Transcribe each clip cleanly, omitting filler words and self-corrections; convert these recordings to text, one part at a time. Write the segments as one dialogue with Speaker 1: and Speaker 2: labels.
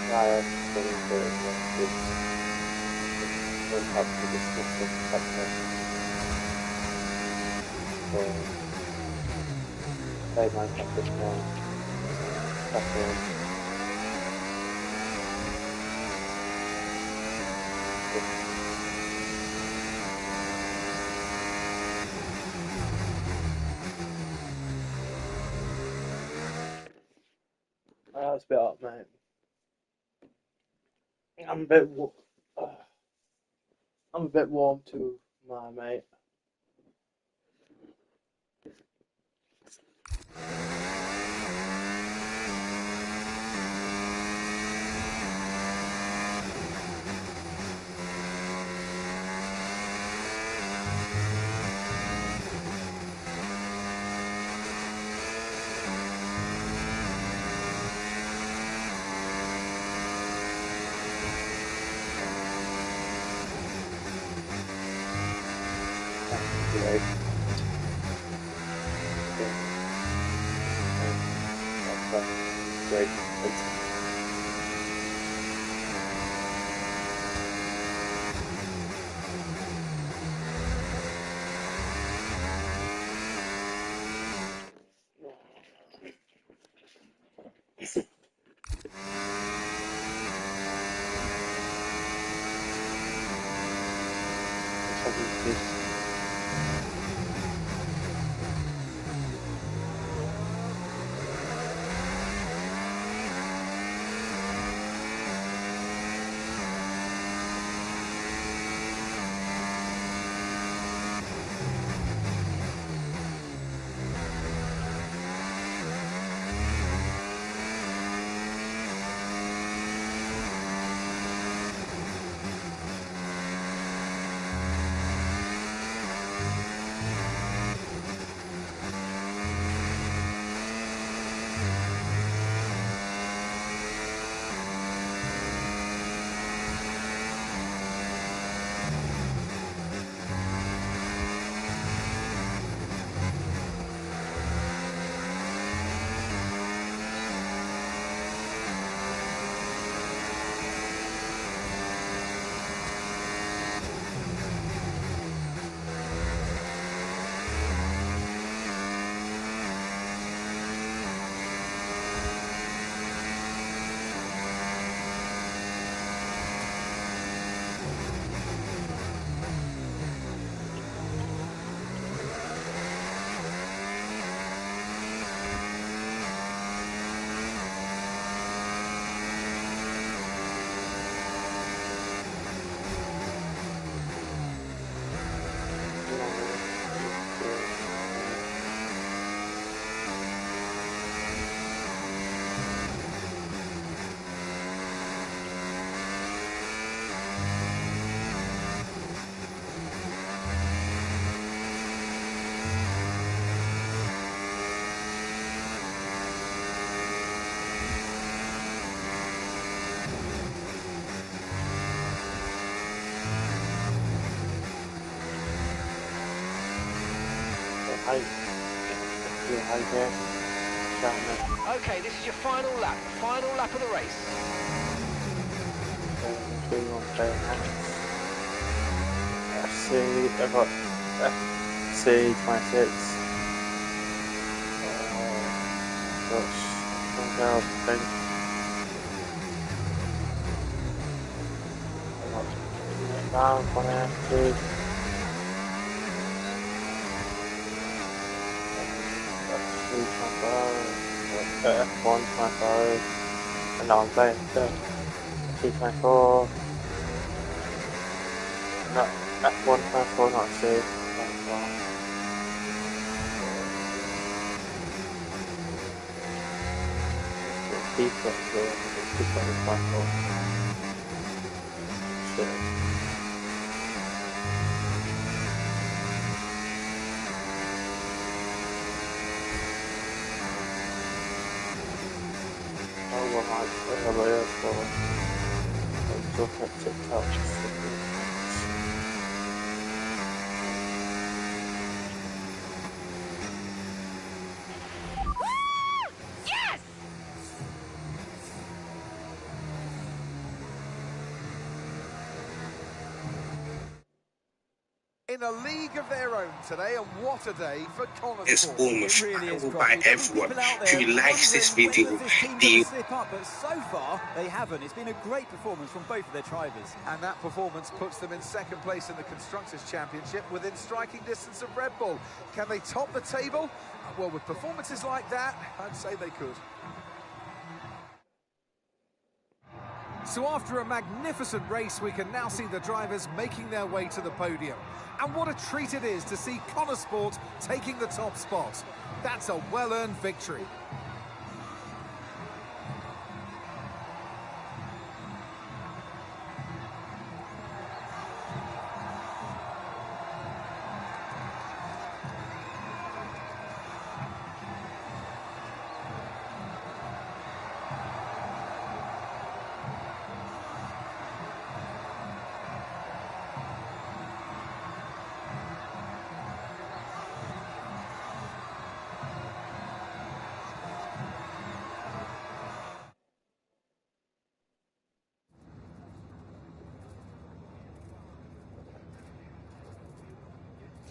Speaker 1: prior to the we'll have to discuss the sector. So they might have different preference. It's a bit hot, mate. I'm a bit, I'm a bit warm to my mate. Great. Great.
Speaker 2: Okay, this is your final lap of the race.
Speaker 1: I've got FC 26. I think. Down on FC. F125, and now I'm playing 224, no, F124, not C, default, so it's 224, shit. TikTok.
Speaker 2: Yes!
Speaker 3: in a league of their own today, and what a day for Connor
Speaker 4: It's
Speaker 3: Sport.
Speaker 4: almost
Speaker 5: Really is,
Speaker 4: viral
Speaker 5: Crossy.
Speaker 4: by
Speaker 5: There'll be
Speaker 4: everyone
Speaker 5: people out there
Speaker 4: who likes this
Speaker 5: wondering
Speaker 4: video.
Speaker 5: when this team going to slip up, but so far they haven't. It's been a great performance from both of their drivers.
Speaker 3: And that performance puts them in second place in the Constructors' Championship within striking distance of Red Bull. Can they top the table? Well, with performances like that, I'd say they could. So after a magnificent race, we can now see the drivers making their way to the podium. And what a treat it is to see Connor Sport taking the top spot. That's a well-earned victory.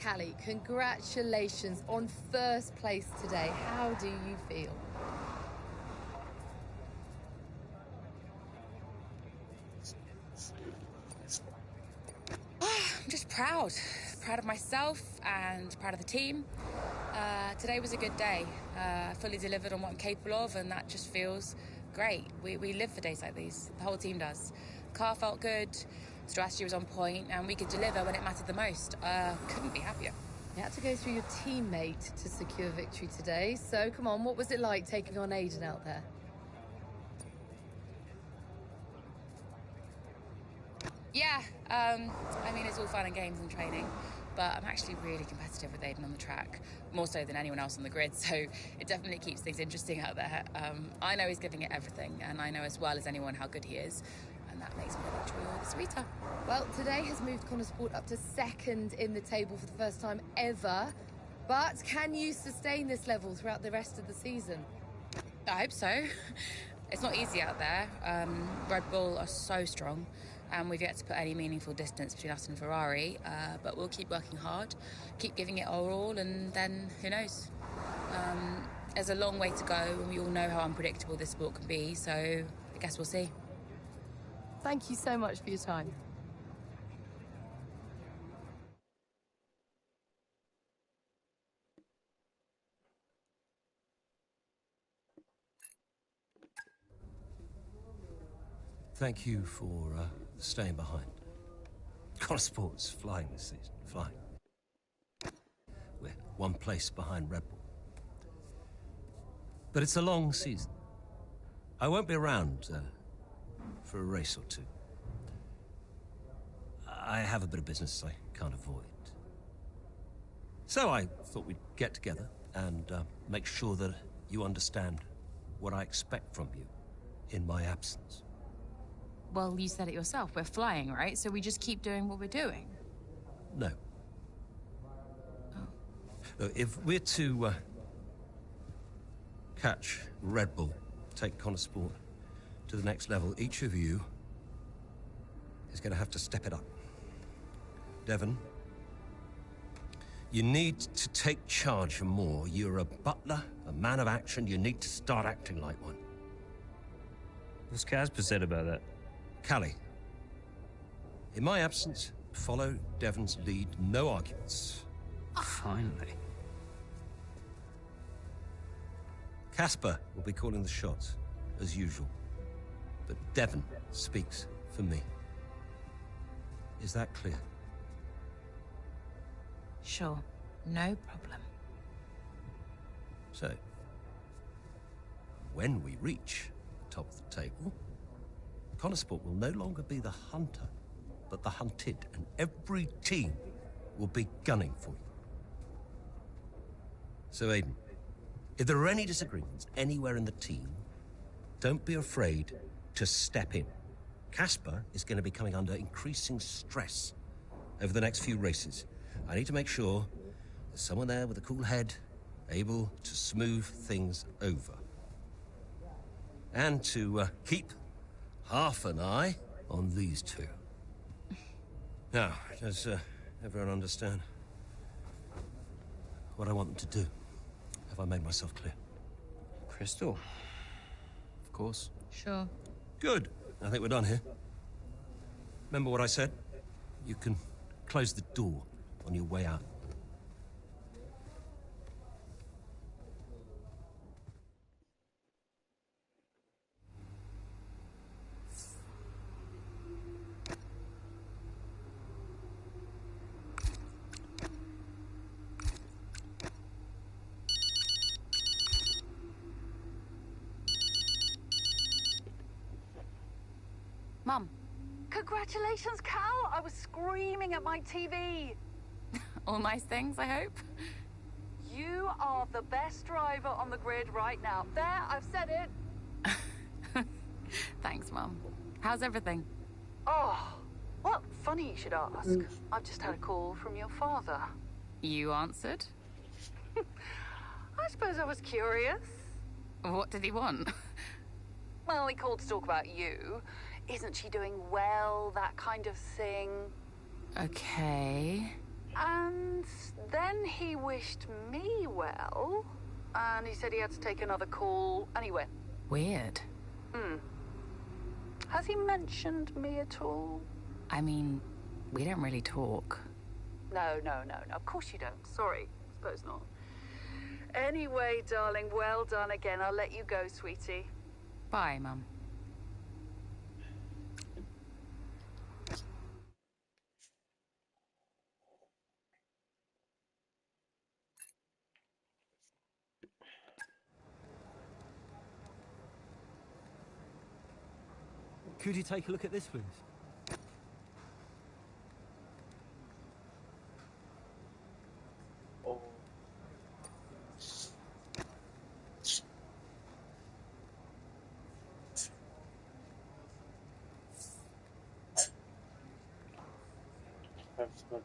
Speaker 6: Callie, congratulations on first place today. How do you feel?
Speaker 7: I'm just proud of myself and proud of the team. Today was a good day. Fully delivered on what I'm capable of, and that just feels great. We live for days like these. The whole team does. Car felt good, strategy was on point, and we could deliver when it mattered the most. Couldn't be happier.
Speaker 6: You had to go through your teammate to secure victory today. So come on, what was it like taking on Aiden out there?
Speaker 7: Yeah, I mean, it's all fun and games and training, but I'm actually really competitive with Aiden on the track, more so than anyone else on the grid, so it definitely keeps things interesting out there. I know he's giving it everything, and I know as well as anyone how good he is, and that makes me the victory all the sweeter.
Speaker 6: Well, today has moved Connor Sport up to second in the table for the first time ever, but can you sustain this level throughout the rest of the season?
Speaker 7: I hope so. It's not easy out there. Red Bull are so strong, and we've yet to put any meaningful distance between us and Ferrari, but we'll keep working hard, keep giving it our all, and then who knows? There's a long way to go, and we all know how unpredictable this sport can be, so I guess we'll see.
Speaker 6: Thank you so much for your time.
Speaker 8: Thank you for staying behind. Connor Sport's flying this season, flying. We're one place behind Red Bull. But it's a long season. I won't be around for a race or two. I have a bit of business I can't avoid. So I thought we'd get together and make sure that you understand what I expect from you in my absence.
Speaker 7: Well, you said it yourself. We're flying, right? So we just keep doing what we're doing.
Speaker 8: No. Oh. If we're to catch Red Bull, take Connor Sport to the next level, each of you is going to have to step it up. Devon, you need to take charge more. You're a butler, a man of action. You need to start acting like one.
Speaker 9: What's Casper said about that?
Speaker 8: Callie, in my absence, follow Devon's lead. No arguments.
Speaker 9: Finally.
Speaker 8: Casper will be calling the shots, as usual. But Devon speaks for me. Is that clear?
Speaker 7: Sure. No problem.
Speaker 8: So, when we reach the top of the table, Connor Sport will no longer be the hunter, but the hunted, and every team will be gunning for you. So, Aiden, if there are any disagreements anywhere in the team, don't be afraid to step in. Casper is going to be coming under increasing stress over the next few races. I need to make sure there's someone there with a cool head, able to smooth things over. And to keep half an eye on these two. Now, does everyone understand what I want them to do? Have I made myself clear?
Speaker 9: Crystal. Of course.
Speaker 7: Sure.
Speaker 8: Good. I think we're done here. Remember what I said? You can close the door on your way out.
Speaker 7: Mum.
Speaker 4: Congratulations, Cal! I was screaming at my TV.
Speaker 7: All nice things, I hope.
Speaker 4: You are the best driver on the grid right now. There, I've said it.
Speaker 7: Thanks, Mum. How's everything?
Speaker 4: Oh, well, funny you should ask. I've just had a call from your father.
Speaker 7: You answered?
Speaker 4: I suppose I was curious.
Speaker 7: What did he want?
Speaker 4: Well, he called to talk about you. Isn't she doing well, that kind of thing.
Speaker 7: Okay.
Speaker 4: And then he wished me well. And he said he had to take another call anyway.
Speaker 7: Weird.
Speaker 4: Has he mentioned me at all?
Speaker 7: I mean, we don't really talk.
Speaker 4: No. Of course you don't. Sorry. Suppose not. Anyway, darling, well done again. I'll let you go, sweetie.
Speaker 7: Bye, Mum.
Speaker 5: Could you take a look at this, please?
Speaker 1: Oh. I've spoken.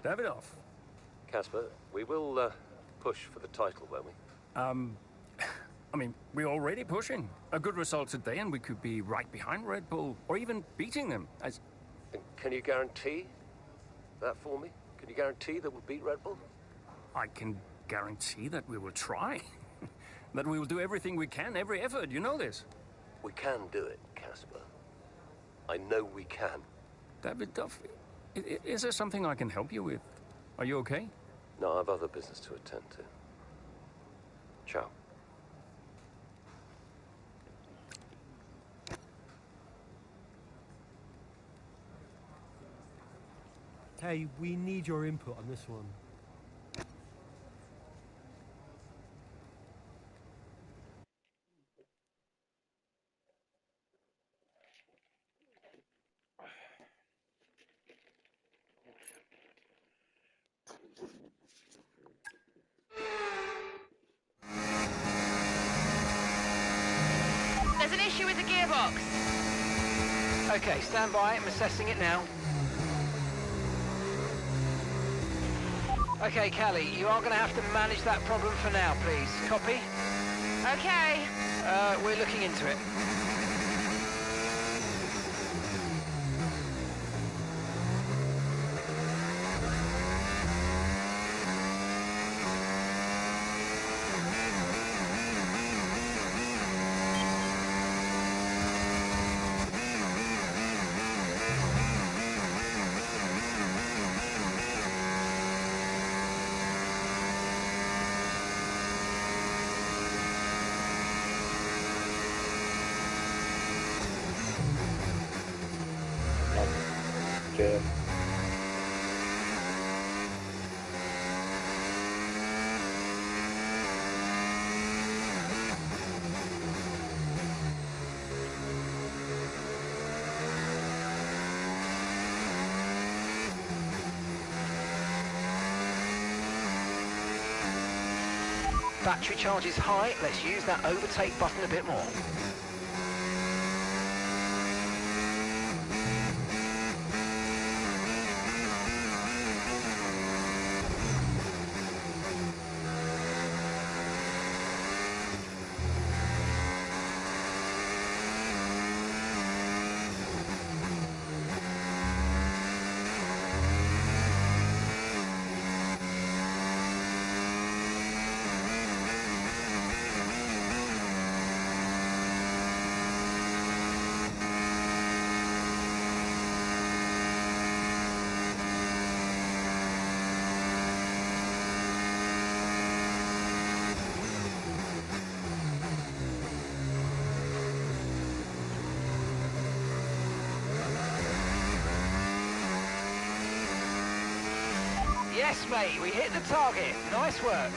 Speaker 10: Davidoff.
Speaker 8: Casper, we will push for the title, won't we?
Speaker 10: I mean, we're already pushing. A good result today and we could be right behind Red Bull, or even beating them.
Speaker 8: And can you guarantee that for me? Can you guarantee that we'll beat Red Bull?
Speaker 10: I can guarantee that we will try. That we will do everything we can, every effort, you know this.
Speaker 8: We can do it, Casper. I know we can.
Speaker 10: Davidoff, is there something I can help you with? Are you okay?
Speaker 8: No, I have other business to attend to. Ciao.
Speaker 11: Hey, we need your input on this one.
Speaker 2: There's an issue with the gearbox. Okay, stand by. I'm assessing it now. Okay, Callie, you are going to have to manage that problem for now, please. Copy?
Speaker 7: Okay.
Speaker 2: We're looking into it.
Speaker 1: Yeah.
Speaker 2: Battery charge is high. Let's use that overtake button a bit more. Yes, mate, we hit the target. Nice work.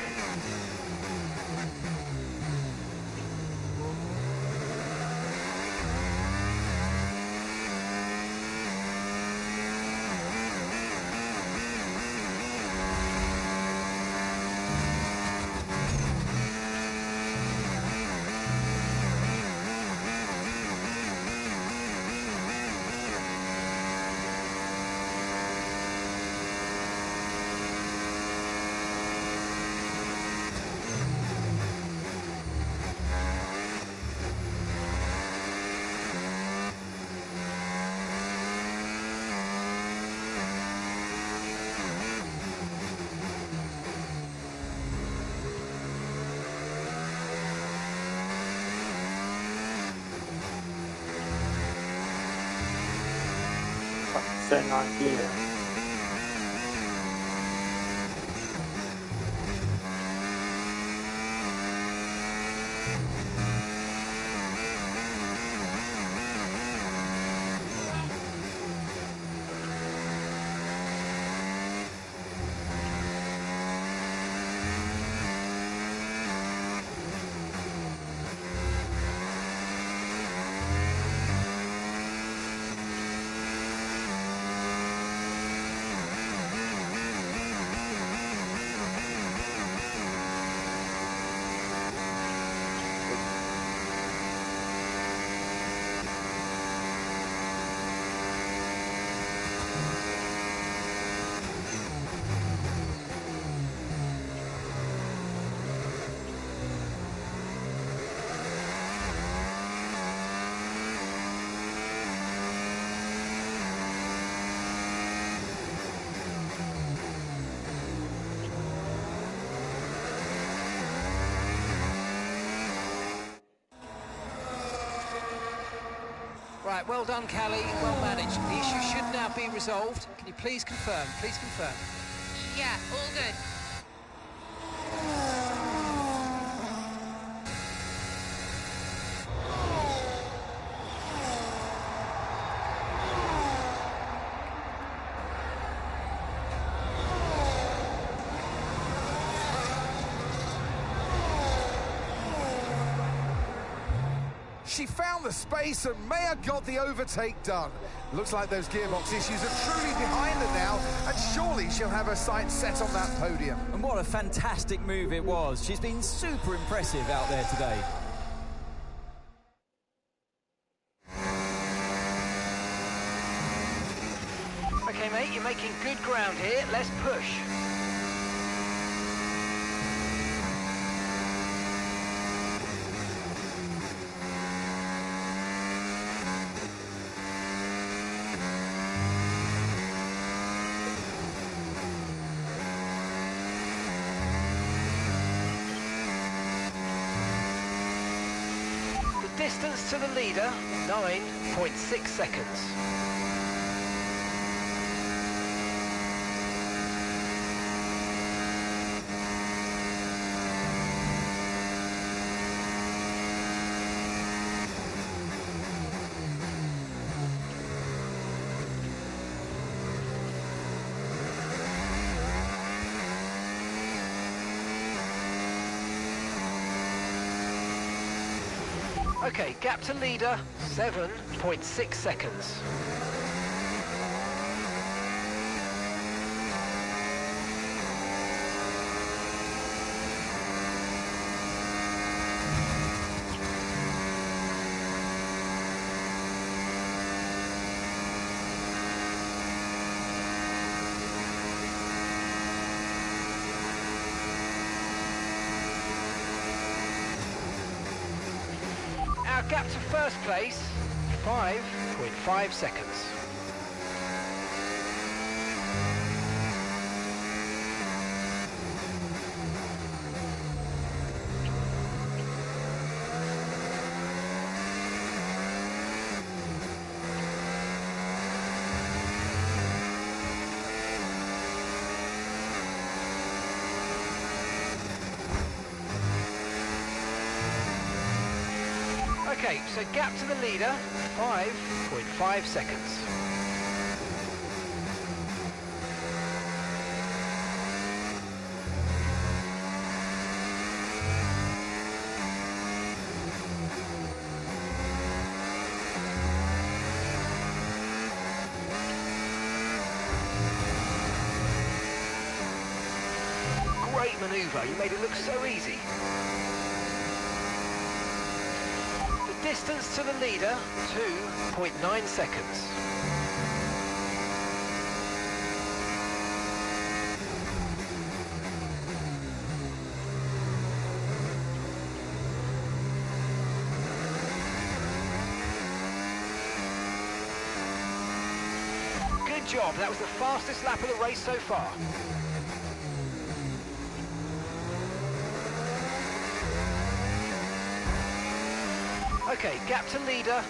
Speaker 1: Thing on here.
Speaker 2: Right, well done, Callie. Well managed. The issue should now be resolved. Can you please confirm? Please confirm.
Speaker 7: Yeah, all good.
Speaker 3: She found the space and may have got the overtake done. Looks like those gearbox issues are truly behind her now, and surely she'll have her sights set on that podium.
Speaker 5: And what a fantastic move it was. She's been super impressive out there today.
Speaker 2: Okay, mate, you're making good ground here. Let's push. Distance to the leader, 9.6 seconds. Okay, gap to leader, 7.6 seconds. Our gap to first place, 5.5 seconds. Okay, so gap to the leader, 5.5 seconds. great manoeuvre. You made it look so easy. The distance to the leader, 2.9 seconds. Good job. That was the fastest lap of the race so far. Okay, gap to leader.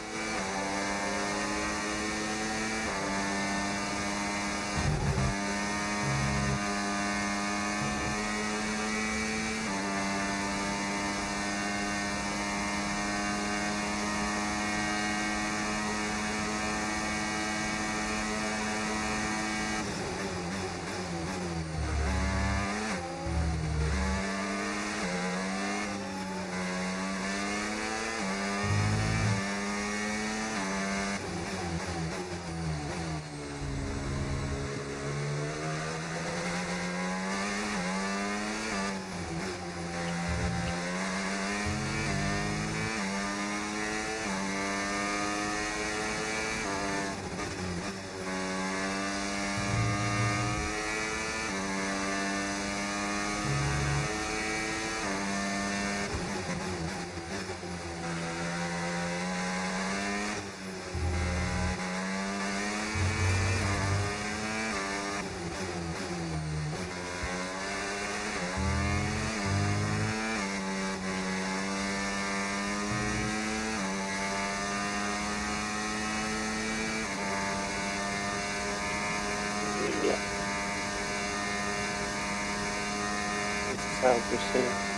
Speaker 1: Sound machine.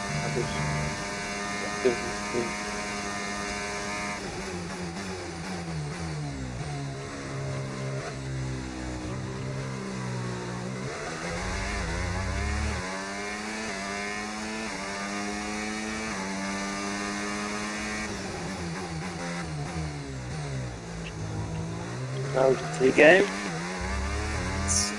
Speaker 1: Now to the game. It's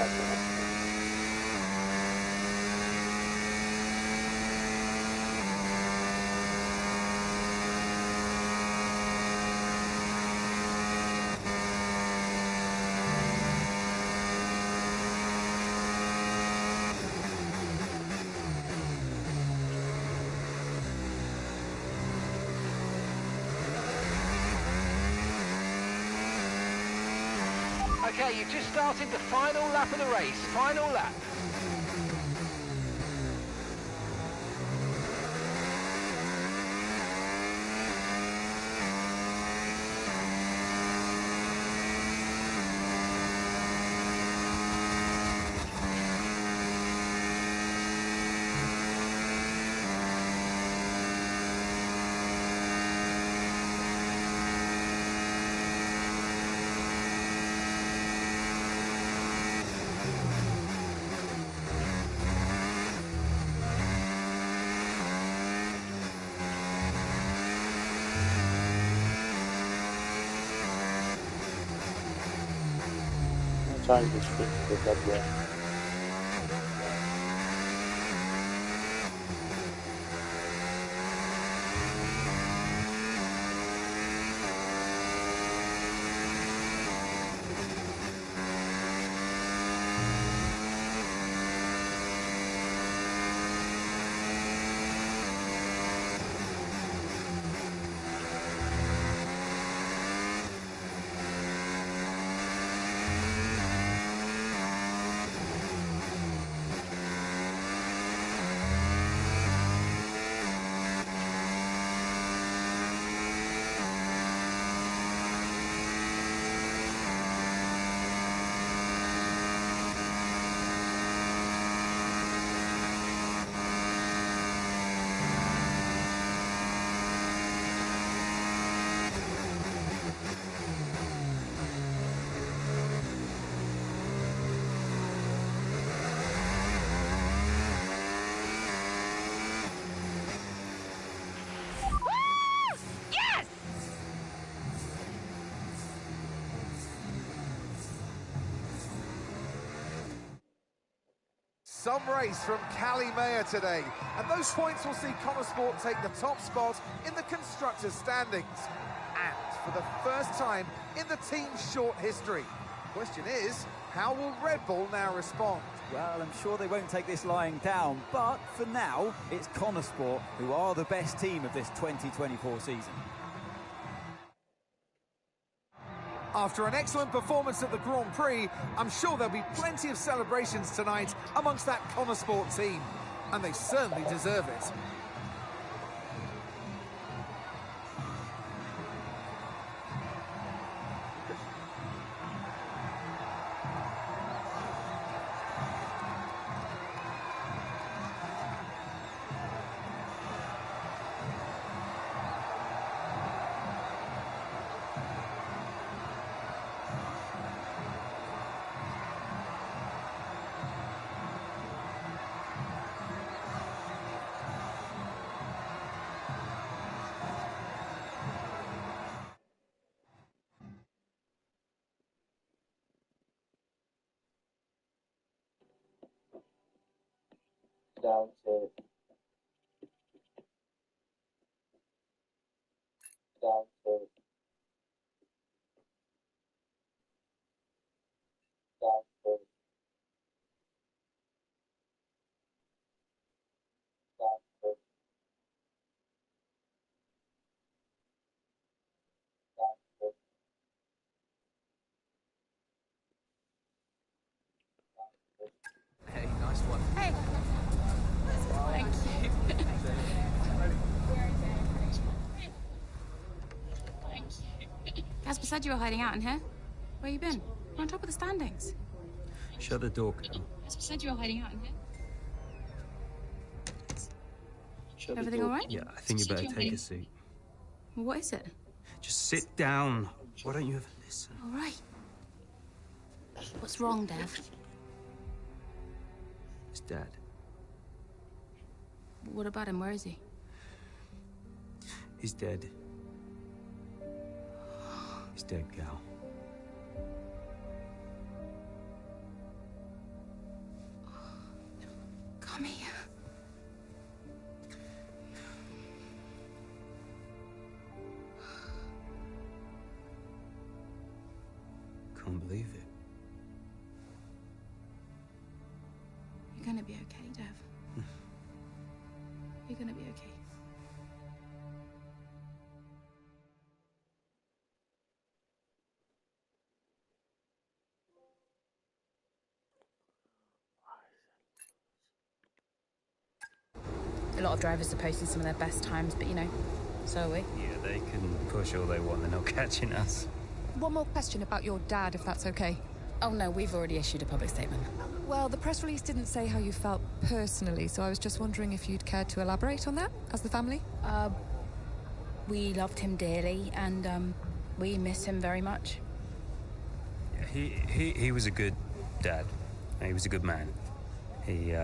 Speaker 1: start the next one.
Speaker 2: Okay, you've just started the final lap of the race. Final lap.
Speaker 1: I'm trying to stick to the deadlift.
Speaker 3: Some race from Cali Mayer today, and those points will see Connosport take the top spot in the constructors' standings. And for the first time in the team's short history. Question is, how will Red Bull now respond?
Speaker 5: Well, I'm sure they won't take this lying down, but for now, it's Connosport who are the best team of this 2024 season.
Speaker 3: After an excellent performance at the Grand Prix, I'm sure there'll be plenty of celebrations tonight amongst that Connosport team. And they certainly deserve it.
Speaker 1: Down to down to down to down to down to
Speaker 5: Hey, nice one.
Speaker 7: Hey. Thank you. Casper said you were hiding out in here. Where you been? We're on top of the standings.
Speaker 9: Shut the door, Cam.
Speaker 7: Casper said you were hiding out in here.
Speaker 1: shut
Speaker 7: Everything
Speaker 1: the door.
Speaker 7: all right?
Speaker 9: Yeah, I think you better take a seat.
Speaker 7: Well, what is it?
Speaker 9: Just sit down. Why don't you ever listen?
Speaker 7: All right. What's wrong, Dev?
Speaker 9: It's Dad.
Speaker 7: What about him? Where is he?
Speaker 9: He's dead. He's dead, Gal.
Speaker 7: Tommy.
Speaker 9: Can't believe it.
Speaker 7: You're gonna be okay, Dev. You're gonna be okay. A lot of drivers are posting some of their best times, but you know, so are we.
Speaker 9: Yeah, they can push all they want, they're not catching us.
Speaker 12: One more question about your dad, if that's okay.
Speaker 7: Oh no, we've already issued a public statement.
Speaker 12: Well, the press release didn't say how you felt personally, so I was just wondering if you'd care to elaborate on that, as the family?
Speaker 7: We loved him dearly, and we miss him very much.
Speaker 9: Yeah, he was a good dad. He was a good man. He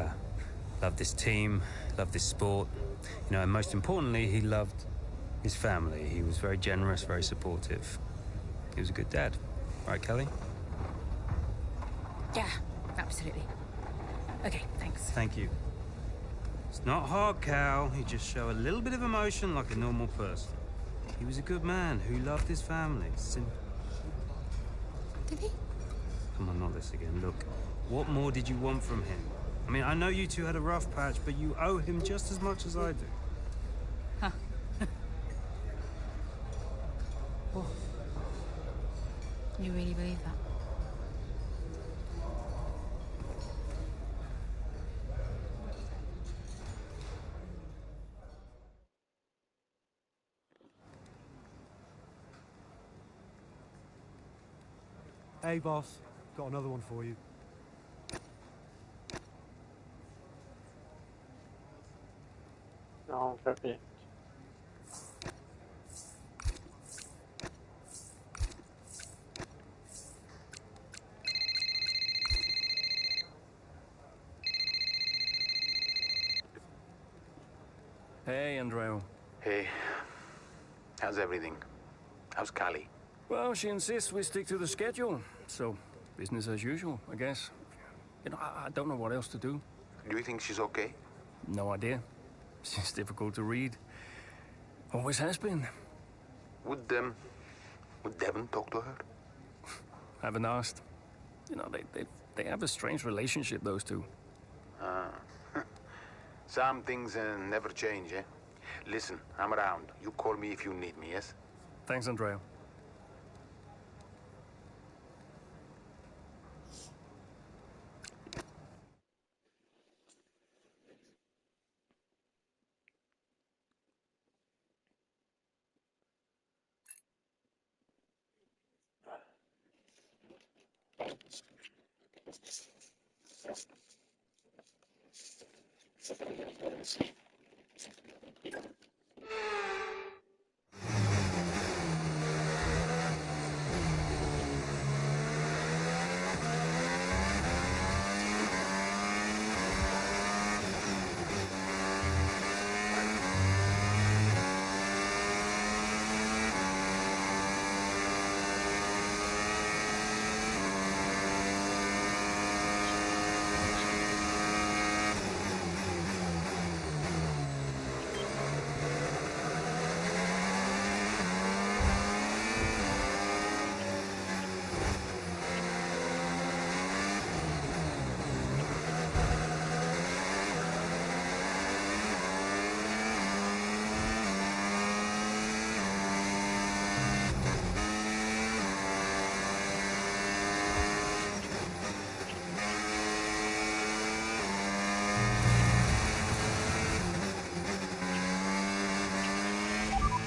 Speaker 9: loved this team, loved this sport. You know, and most importantly, he loved his family. He was very generous, very supportive. He was a good dad. Right, Kelly?
Speaker 7: Yeah, absolutely. Okay, thanks.
Speaker 9: Thank you. It's not hard, Cal. You just show a little bit of emotion like a normal person. He was a good man who loved his family. Simple.
Speaker 12: Did he?
Speaker 9: Come on, not this again. Look, what more did you want from him? I mean, I know you two had a rough patch, but you owe him just as much as I do.
Speaker 7: Huh.
Speaker 9: What?
Speaker 7: You really believe that?
Speaker 11: Hey, boss. Got another one for you.
Speaker 1: No, perfect.
Speaker 10: Hey, Andreo.
Speaker 13: Hey, how's everything? How's Callie?
Speaker 10: Well, she insists we stick to the schedule, so business as usual, I guess. You know, I don't know what else to do.
Speaker 13: Do you think she's okay?
Speaker 10: No idea. She's difficult to read. Always has been.
Speaker 13: Would Devon talk to her?
Speaker 10: Haven't asked. You know, they have a strange relationship, those two.
Speaker 13: Some things never change, eh? Listen, I'm around. You call me if you need me, yes?
Speaker 10: Thanks, Andreo.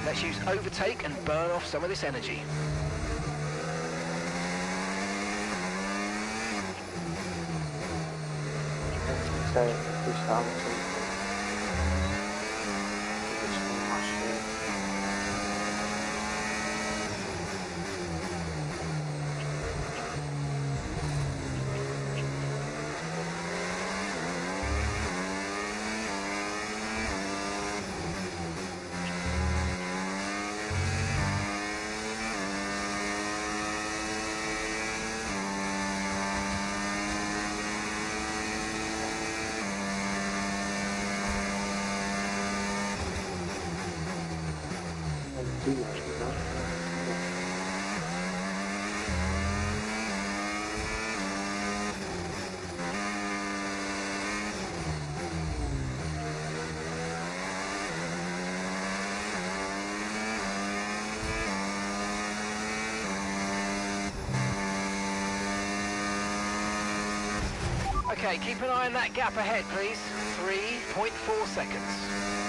Speaker 2: Let's use overtake and burn off some of this energy.
Speaker 1: Okay, push Hamilton. It's too much here.
Speaker 2: Okay, keep an eye on that gap ahead, please. 3.4 seconds.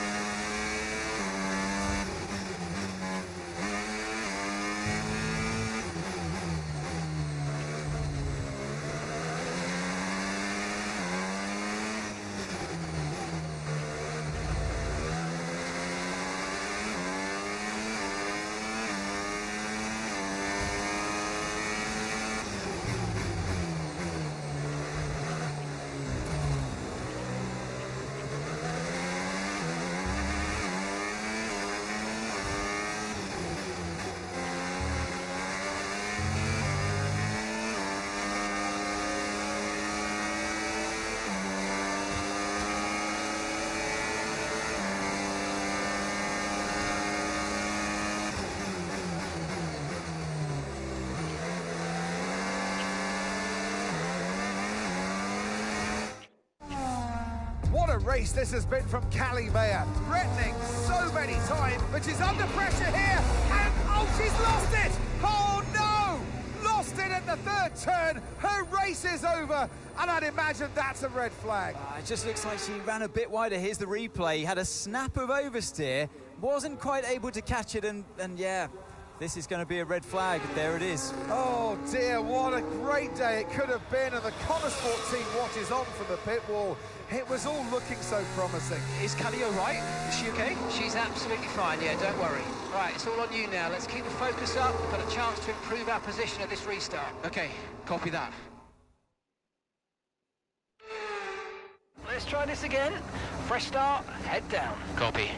Speaker 3: What a race this has been from Callie Mayer. Threatening so many times, but she's under pressure here. And, oh, she's lost it! Oh, no! Lost it at the third turn. Her race is over. And I'd imagine that's a red flag.
Speaker 5: It just looks like she ran a bit wider. Here's the replay. Had a snap of oversteer. Wasn't quite able to catch it. And yeah, this is going to be a red flag. There it is.
Speaker 3: Oh, dear, what a great day it could have been. And the Connosport team watches on from the pit wall. It was all looking so promising.
Speaker 2: Is Callie all right? Is she okay? She's absolutely fine, yeah, don't worry. Right, it's all on you now. Let's keep the focus up. We've got a chance to improve our position at this restart. Okay, copy that. Let's try this again. Fresh start, head down. Copy.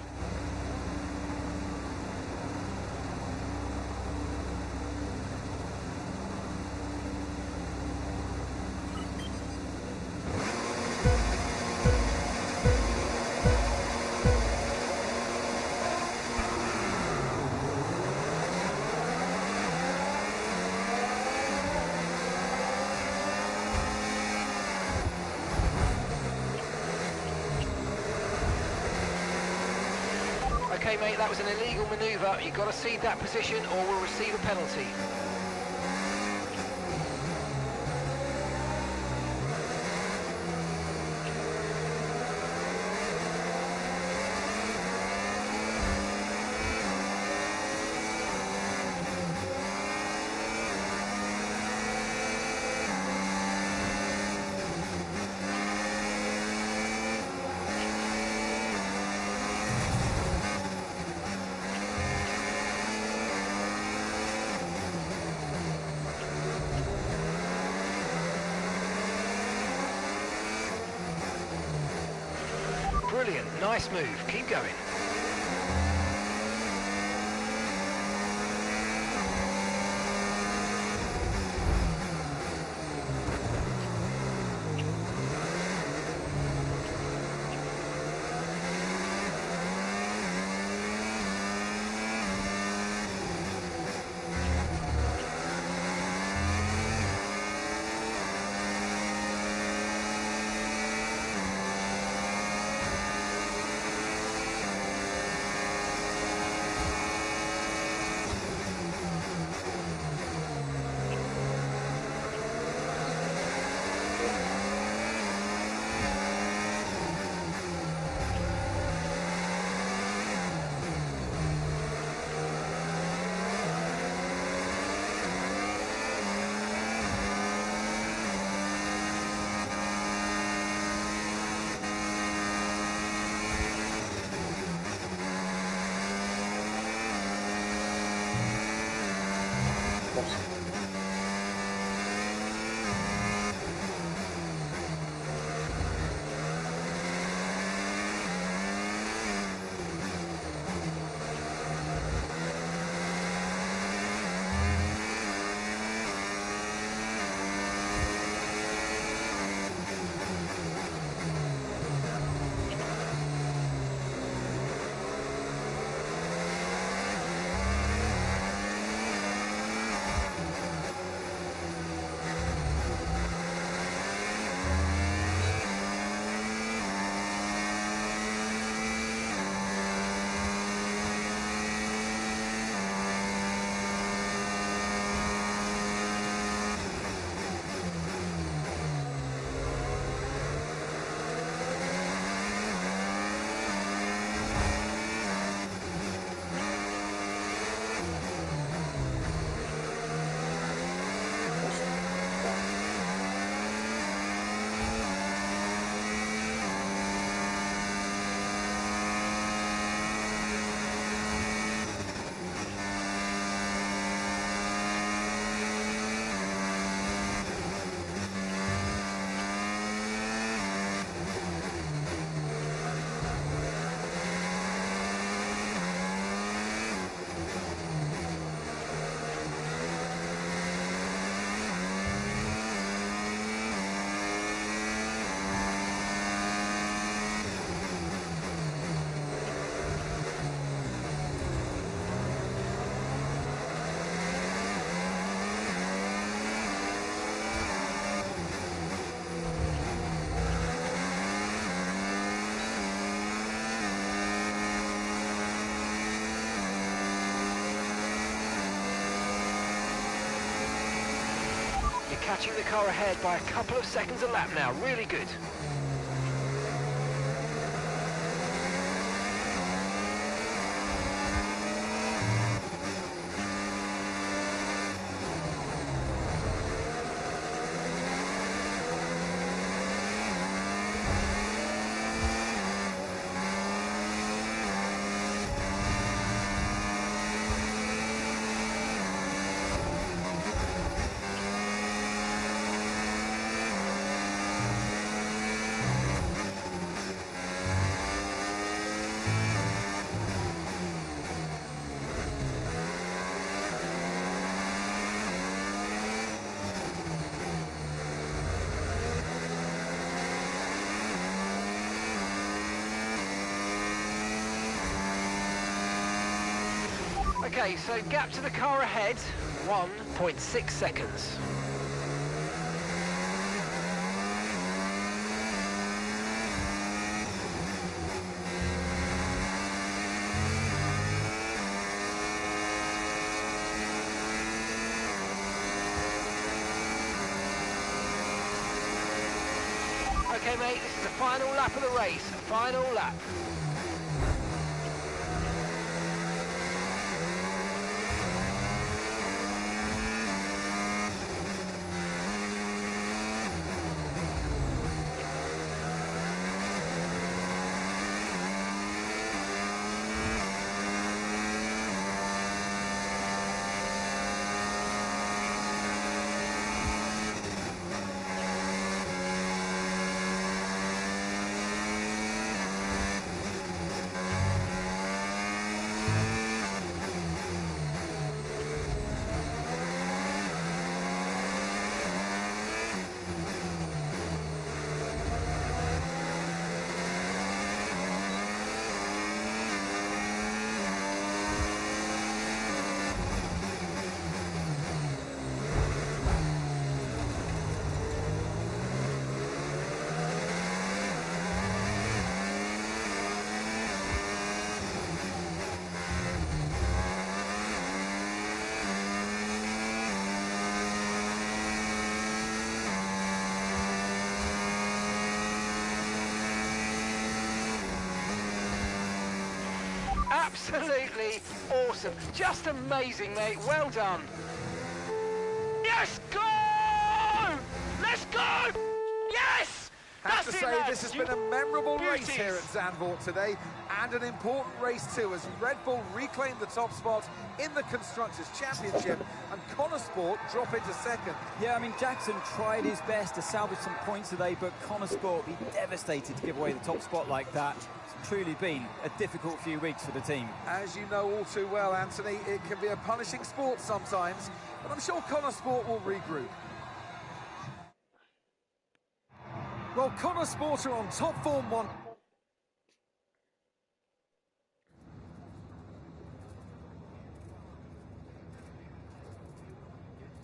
Speaker 2: Okay, mate, that was an illegal manoeuvre. You've got to cede that position or we'll receive a penalty. Brilliant, nice move. Keep going. catching the car ahead by a couple of seconds a lap now. Really good. Okay, so gap to the car ahead, 1.6 seconds. Okay, mate, this is the final lap of the race. Final lap. Absolutely awesome. Just amazing, mate. Well done. Yes, go! Let's go! Yes!
Speaker 3: Have to
Speaker 2: That's it,
Speaker 3: say,
Speaker 2: lads.
Speaker 3: this has been a memorable race
Speaker 2: Beauties.
Speaker 3: here at Zandvoort today, and an important race too, as Red Bull reclaimed the top spot in the Constructors' Championship, and Connor Sport drop into second.
Speaker 5: Yeah, I mean, Jackson tried his best to salvage some points today, but Connor Sport will be devastated to give away the top spot like that. It's truly been a difficult few weeks for the team.
Speaker 3: As you know all too well, Anthony, it can be a punishing sport sometimes, but I'm sure Connor Sport will regroup. Well, Connor Sport are on top form one.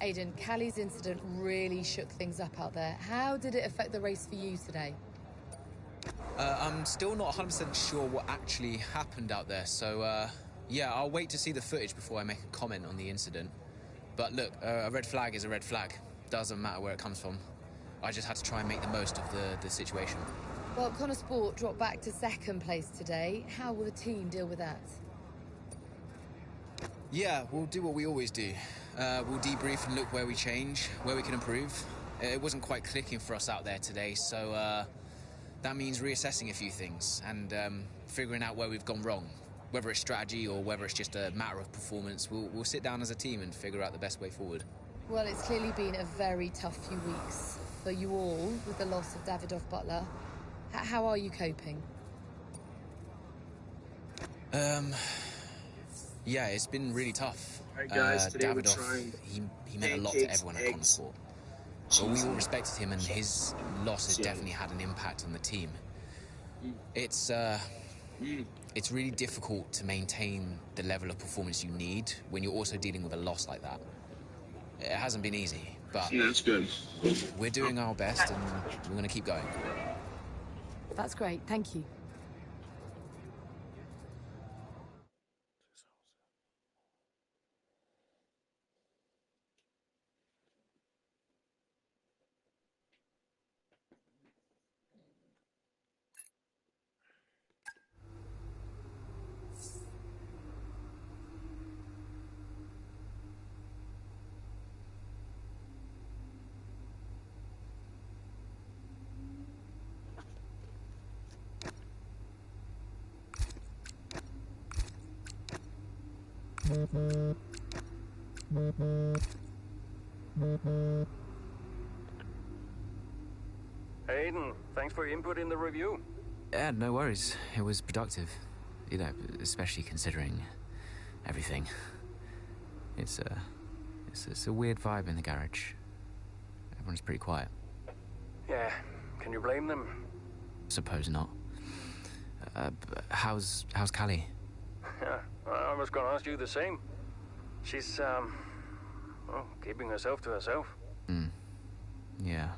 Speaker 6: Aidan, Callie's incident really shook things up out there. How did it affect the race for you today?
Speaker 14: I'm still not 100% sure what actually happened out there, so yeah, I'll wait to see the footage before I make a comment on the incident. But look, a red flag is a red flag. Doesn't matter where it comes from. I just had to try and make the most of the situation.
Speaker 6: Well, Connor Sport dropped back to second place today. How will the team deal with that?
Speaker 14: Yeah, we'll do what we always do. We'll debrief and look where we change, where we can improve. It wasn't quite clicking for us out there today, so that means reassessing a few things and figuring out where we've gone wrong. Whether it's strategy or whether it's just a matter of performance, we'll sit down as a team and figure out the best way forward.
Speaker 6: Well, it's clearly been a very tough few weeks for you all with the loss of Davidoff Butler. How are you coping?
Speaker 14: Yeah, it's been really tough.
Speaker 15: Alright guys, today we're
Speaker 14: Davidoff,
Speaker 15: trying
Speaker 14: he meant a lot to everyone at Connor Sport. But we all respected him, and his loss has definitely had an impact on the team. It's really difficult to maintain the level of performance you need when you're also dealing with a loss like that. It hasn't been easy, but
Speaker 15: yeah, that's good.
Speaker 14: We're doing our best, and we're going to keep going.
Speaker 6: That's great, thank you.
Speaker 10: Aiden, thanks for your input in the review.
Speaker 15: Yeah, no worries. It was productive. You know, especially considering everything. It's a weird vibe in the garage. Everyone's pretty quiet.
Speaker 10: Yeah, can you blame them?
Speaker 15: Suppose not. How's Callie?
Speaker 10: Yeah, I was gonna ask you the same. She's, well, keeping herself to herself.
Speaker 15: Yeah.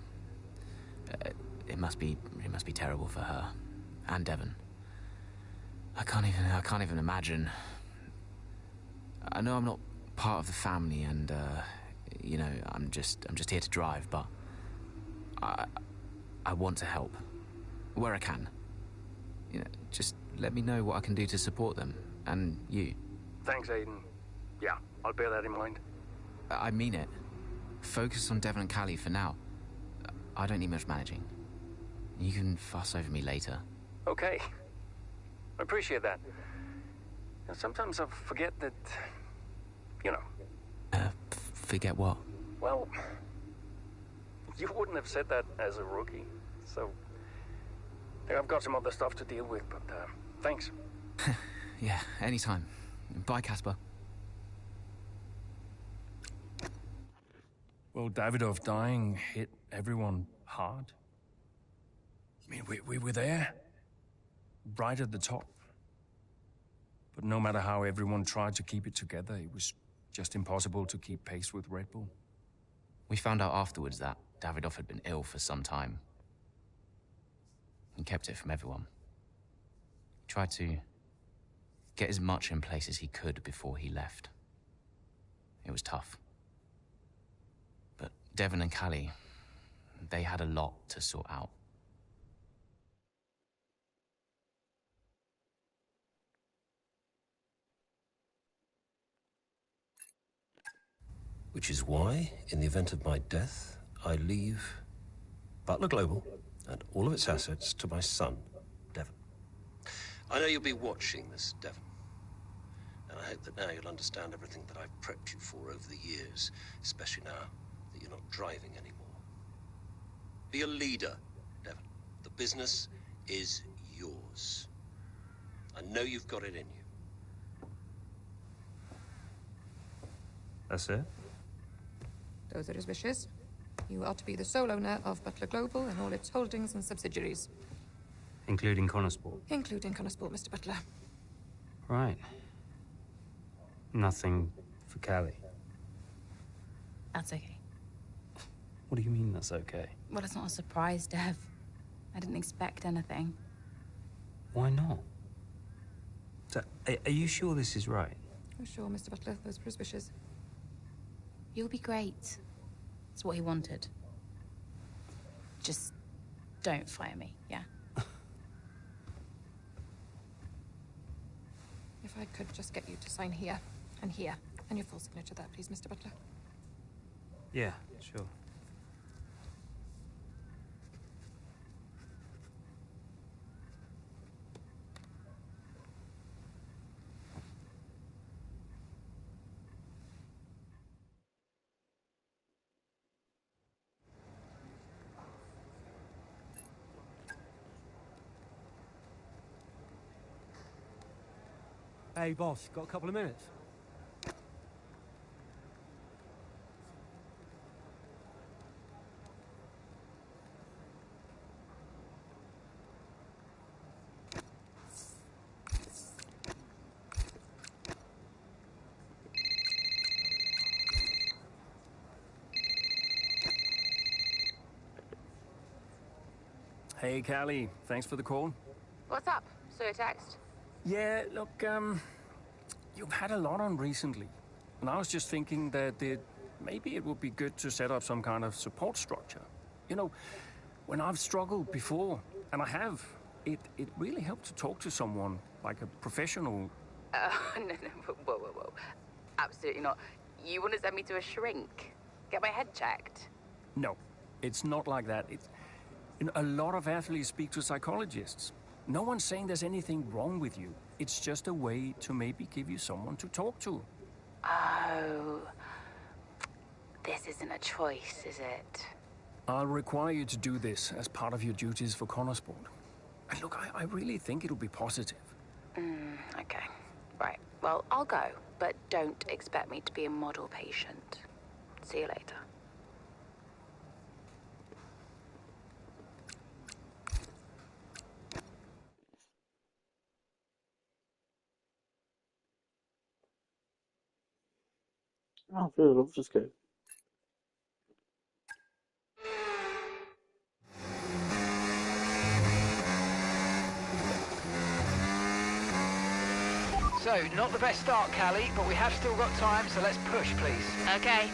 Speaker 15: It must be terrible for her. And Devon. I can't even imagine. I know I'm not part of the family and, you know, I'm just here to drive, but I want to help. Where I can. You know, just let me know what I can do to support them. And you.
Speaker 10: Thanks, Aiden. Yeah, I'll bear that in mind.
Speaker 15: I mean it. Focus on Devon and Callie for now. I don't need much managing. You can fuss over me later.
Speaker 10: Okay. I appreciate that. And sometimes I forget that, you know.
Speaker 15: Forget what?
Speaker 10: Well, you wouldn't have said that as a rookie. So, I've got some other stuff to deal with, but thanks.
Speaker 15: Yeah, anytime. Bye, Casper.
Speaker 10: Well, Davidoff dying hit everyone hard. I mean, we were there, right at the top. But no matter how everyone tried to keep it together, it was just impossible to keep pace with Red Bull.
Speaker 15: We found out afterwards that Davidoff had been ill for some time. He kept it from everyone. He tried to get as much in place as he could before he left. It was tough. But Devon and Callie, they had a lot to sort out.
Speaker 8: Which is why, in the event of my death, I leave Butler Global and all of its assets to my son, Devon. I know you'll be watching this, Devon. And I hope that now you'll understand everything that I've prepped you for over the years, especially now that you're not driving anymore. Be a leader, Devon. The business is yours. I know you've got it in you.
Speaker 9: That's it?
Speaker 12: Those are his wishes. You are to be the sole owner of Butler Global and all its holdings and subsidiaries.
Speaker 9: Including Connorsport?
Speaker 12: Including Connorsport, Mr. Butler.
Speaker 9: Right. Nothing for Callie?
Speaker 7: That's okay.
Speaker 9: What do you mean that's okay?
Speaker 7: Well, it's not a surprise, Dev. I didn't expect anything.
Speaker 9: Why not? So, are you sure this is right?
Speaker 12: Oh, sure, Mr. Butler. Those were his wishes.
Speaker 7: You'll be great. It's what he wanted. Just don't fire me, yeah?
Speaker 12: If I could just get you to sign here, and your full signature there, please, Mr. Butler.
Speaker 9: Yeah, sure.
Speaker 11: Hey, boss, got a couple of minutes?
Speaker 10: Hey, Callie. Thanks for the call.
Speaker 4: What's up? So a text?
Speaker 10: Yeah, look, you've had a lot on recently. And I was just thinking that maybe it would be good to set up some kind of support structure. You know, when I've struggled before, and I have, it really helped to talk to someone, like a professional.
Speaker 4: No, whoa. Absolutely not. You want to send me to a shrink? Get my head checked?
Speaker 10: No, it's not like that. A lot of athletes speak to psychologists. No one's saying there's anything wrong with you. It's just a way to maybe give you someone to talk to.
Speaker 7: Oh. This isn't a choice, is it?
Speaker 10: I'll require you to do this as part of your duties for Connorsport. And look, I really think it'll be positive.
Speaker 7: Okay. Right. Well, I'll go, but don't expect me to be a model patient. See you later.
Speaker 1: Oh, fair enough, just go.
Speaker 2: So, not the best start, Callie, but we have still got time, so let's push, please.
Speaker 7: Okay.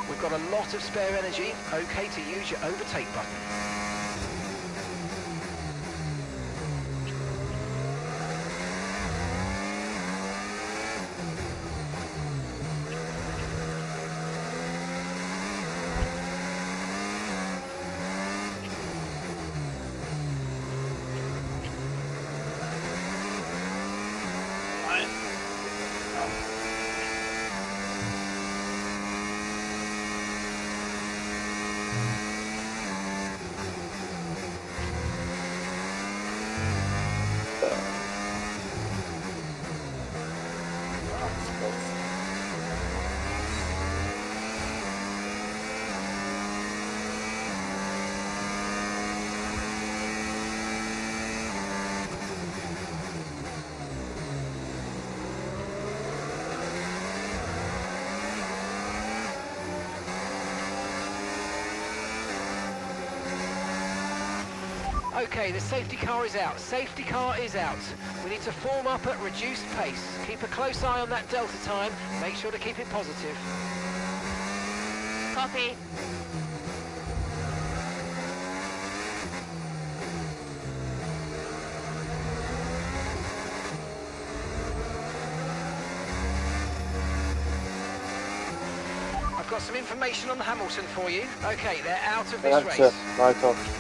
Speaker 2: We've got a lot of spare energy. Okay to use your overtake button. Okay, the safety car is out. Safety car is out. We need to form up at reduced pace. Keep a close eye on that delta time. Make sure to keep it positive.
Speaker 7: Copy.
Speaker 2: I've got some information on Hamilton for you. Okay, they're out of this race.
Speaker 1: Right off.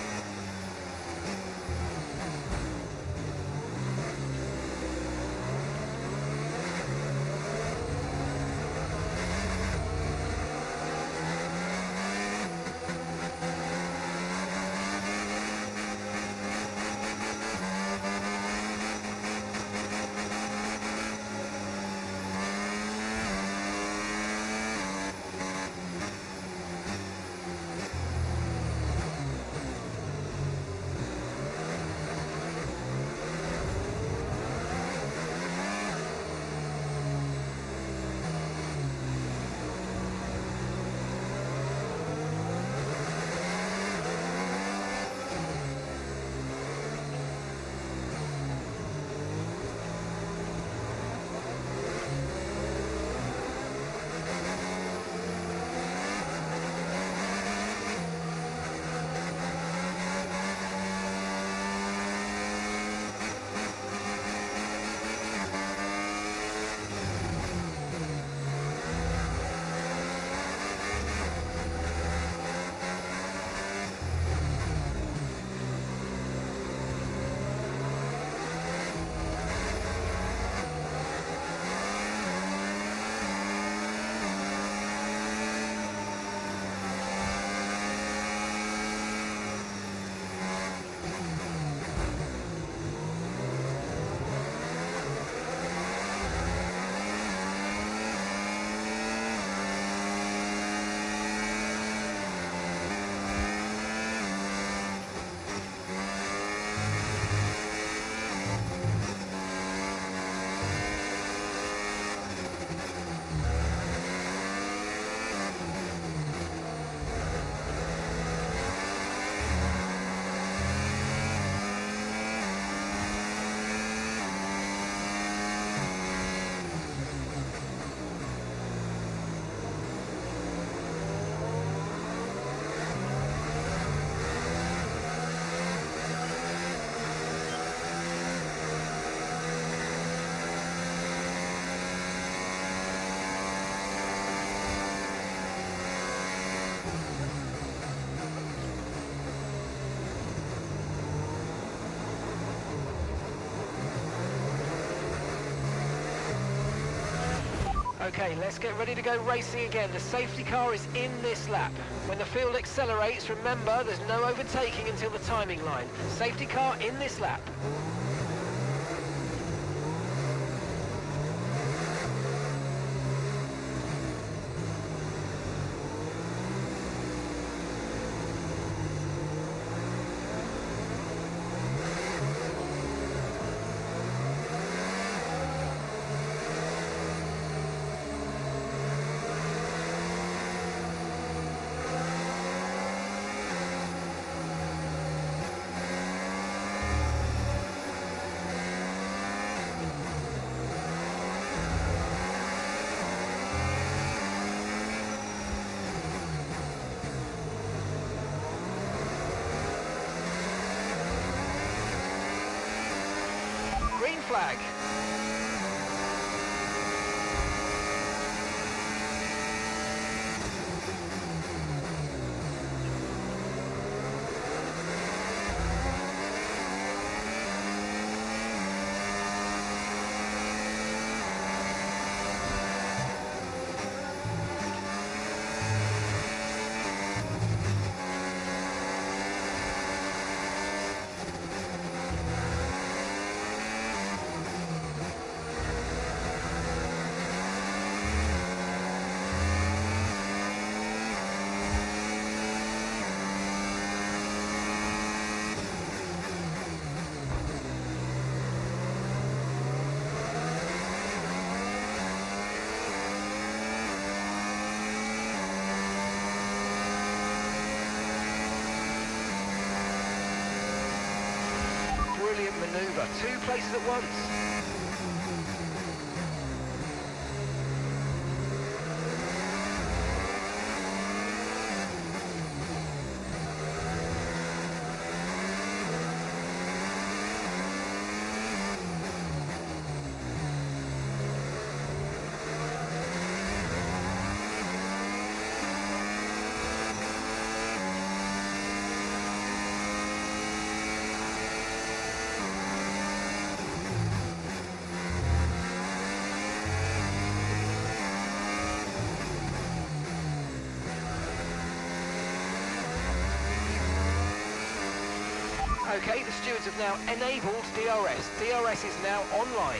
Speaker 2: Okay, let's get ready to go racing again. The safety car is in this lap. When the field accelerates, remember there's no overtaking until the timing line. Safety car in this lap. Green flag. Brilliant manoeuvre, 2 places at once. Okay, the stewards have now enabled DRS. DRS is now online.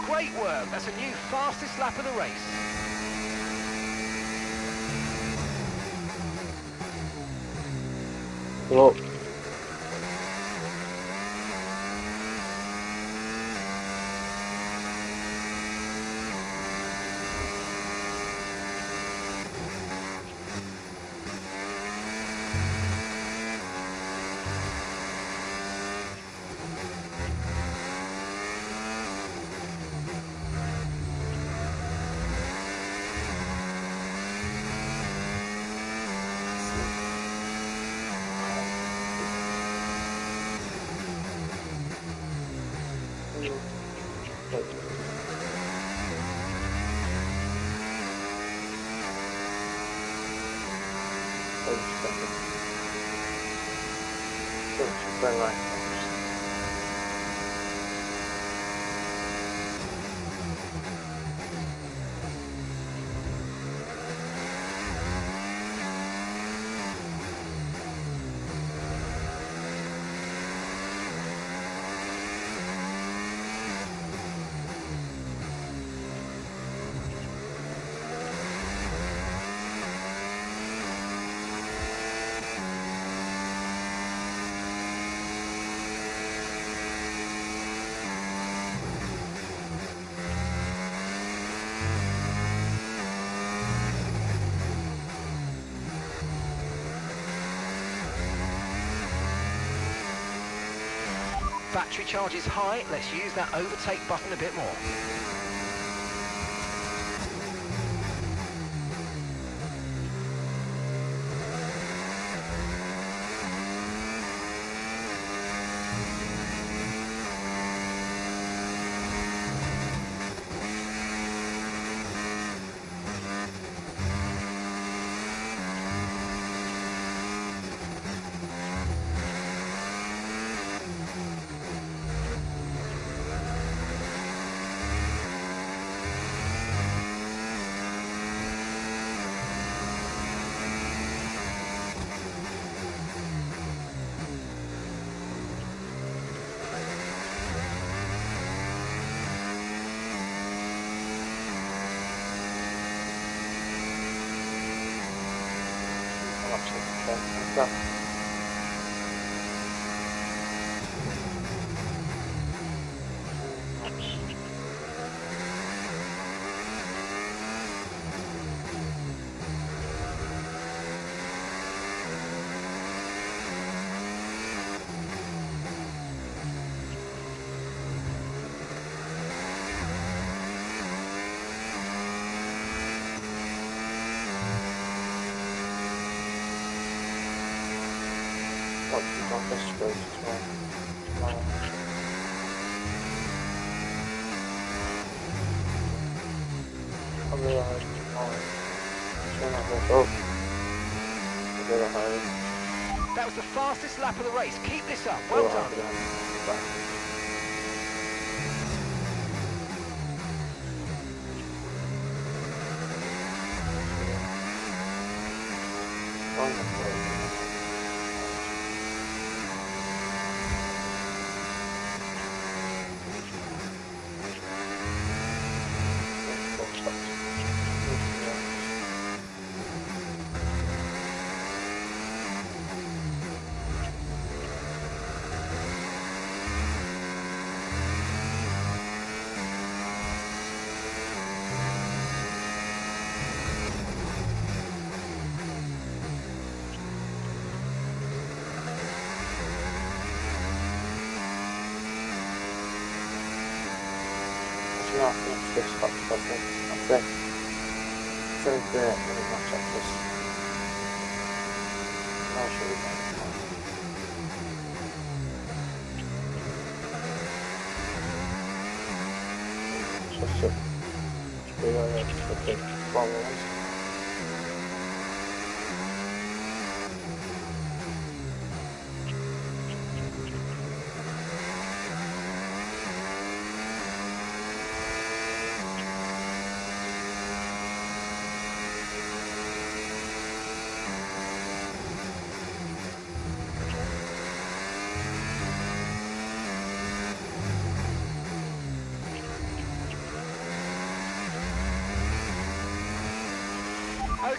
Speaker 2: Great work, that's a new fastest lap of the race.
Speaker 1: Well,
Speaker 2: Battery charge is high, let's use that overtake button a bit more. That was the fastest lap of the race. Keep this up. Well done.
Speaker 1: not finish this spot properly. That's it. So great when we match up this. I'll show you that. So, we are ready for the follow ones.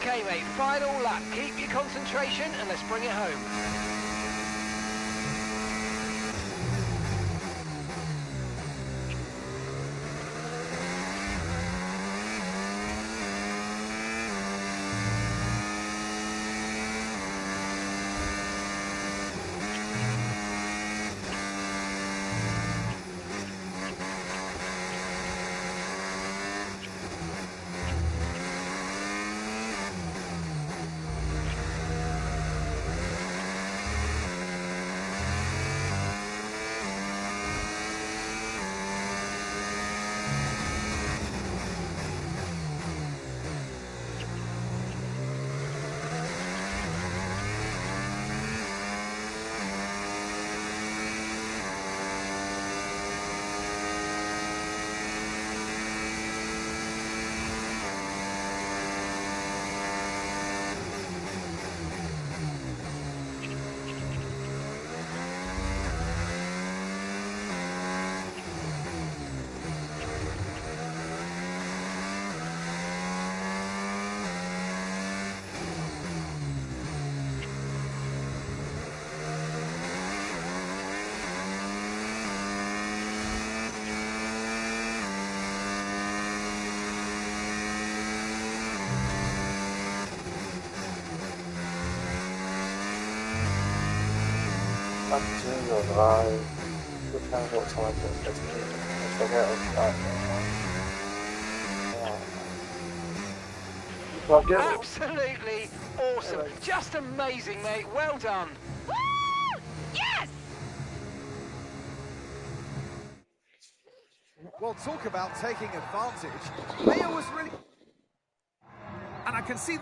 Speaker 2: Okay, mate, final lap. Keep your concentration and let's bring it home.
Speaker 1: afternoon I look at what time it is. Forget about
Speaker 2: Absolutely awesome. Just amazing, mate. Well done.
Speaker 6: Woo! Yes!
Speaker 3: Well, talk about taking advantage. Maya was really... And I can see...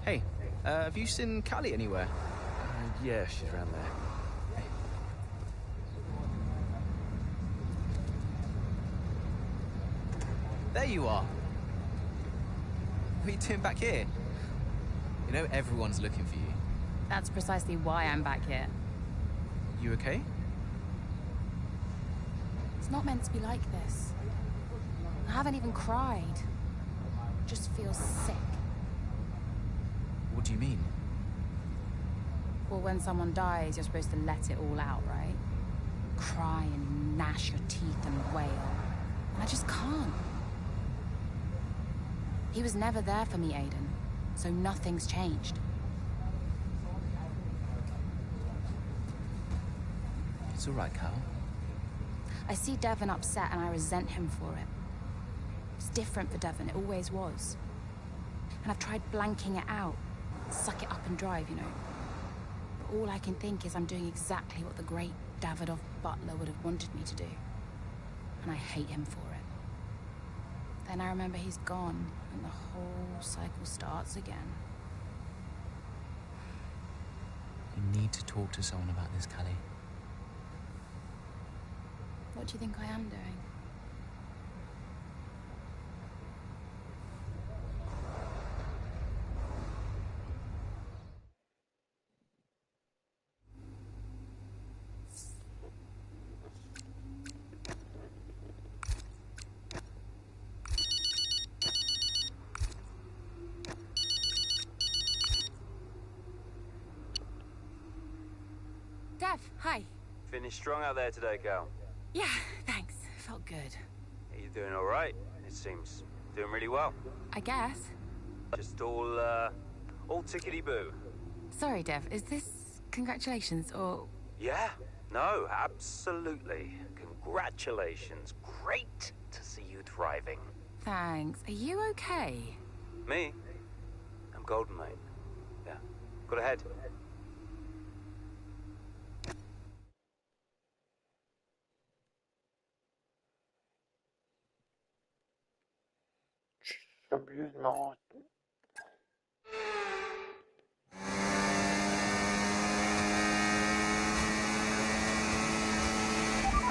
Speaker 15: Hey, have you seen Callie anywhere?
Speaker 16: Yeah, she's around there.
Speaker 15: There you are. What are you doing back here? You know everyone's looking for you.
Speaker 7: That's precisely why I'm back here.
Speaker 15: You okay?
Speaker 7: It's not meant to be like this. I haven't even cried. Just feel sick.
Speaker 15: What do you mean?
Speaker 7: Well, when someone dies, you're supposed to let it all out, right? Cry and gnash your teeth and wail. And I just can't. He was never there for me, Aiden. So nothing's changed.
Speaker 15: It's all right, Cal.
Speaker 7: I see Devon upset and I resent him for it. It's different for Devon, it always was. And I've tried blanking it out. Suck it up and drive, you know. But all I can think is I'm doing exactly what the great Davidoff Butler would have wanted me to do. And I hate him for it. Then I remember he's gone, and the whole cycle starts again.
Speaker 15: You need to talk to someone about this, Callie.
Speaker 7: What do you think I am doing? Dev, hi.
Speaker 9: Finished strong out there today, Cal.
Speaker 7: Yeah, thanks. Felt good.
Speaker 9: Are you doing all right? It seems doing really well.
Speaker 7: I guess.
Speaker 9: Just all tickety-boo.
Speaker 7: Sorry, Dev, is this congratulations or...
Speaker 9: Yeah, no, absolutely. Congratulations. Great to see you thriving.
Speaker 7: Thanks. Are you okay?
Speaker 9: Me? I'm golden, mate. Yeah. Got ahead.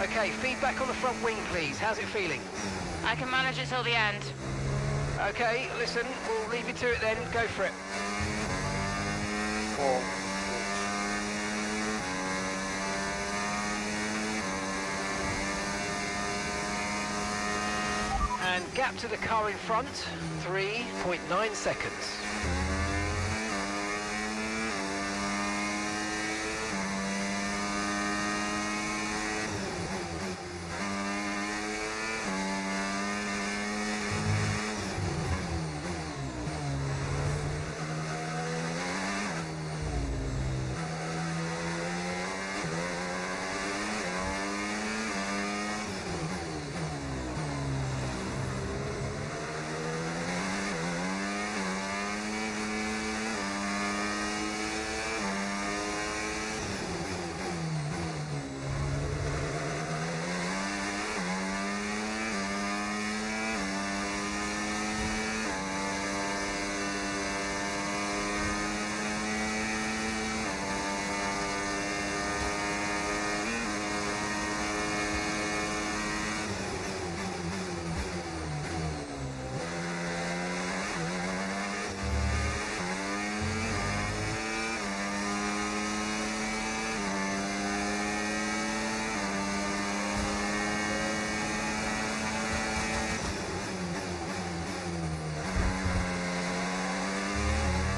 Speaker 2: Okay, feedback on the front wing, please. How's it feeling?
Speaker 7: I can manage it till the end.
Speaker 2: Okay, listen, we'll leave you to it then. Go for it. And gap to the car in front, 3.9 seconds.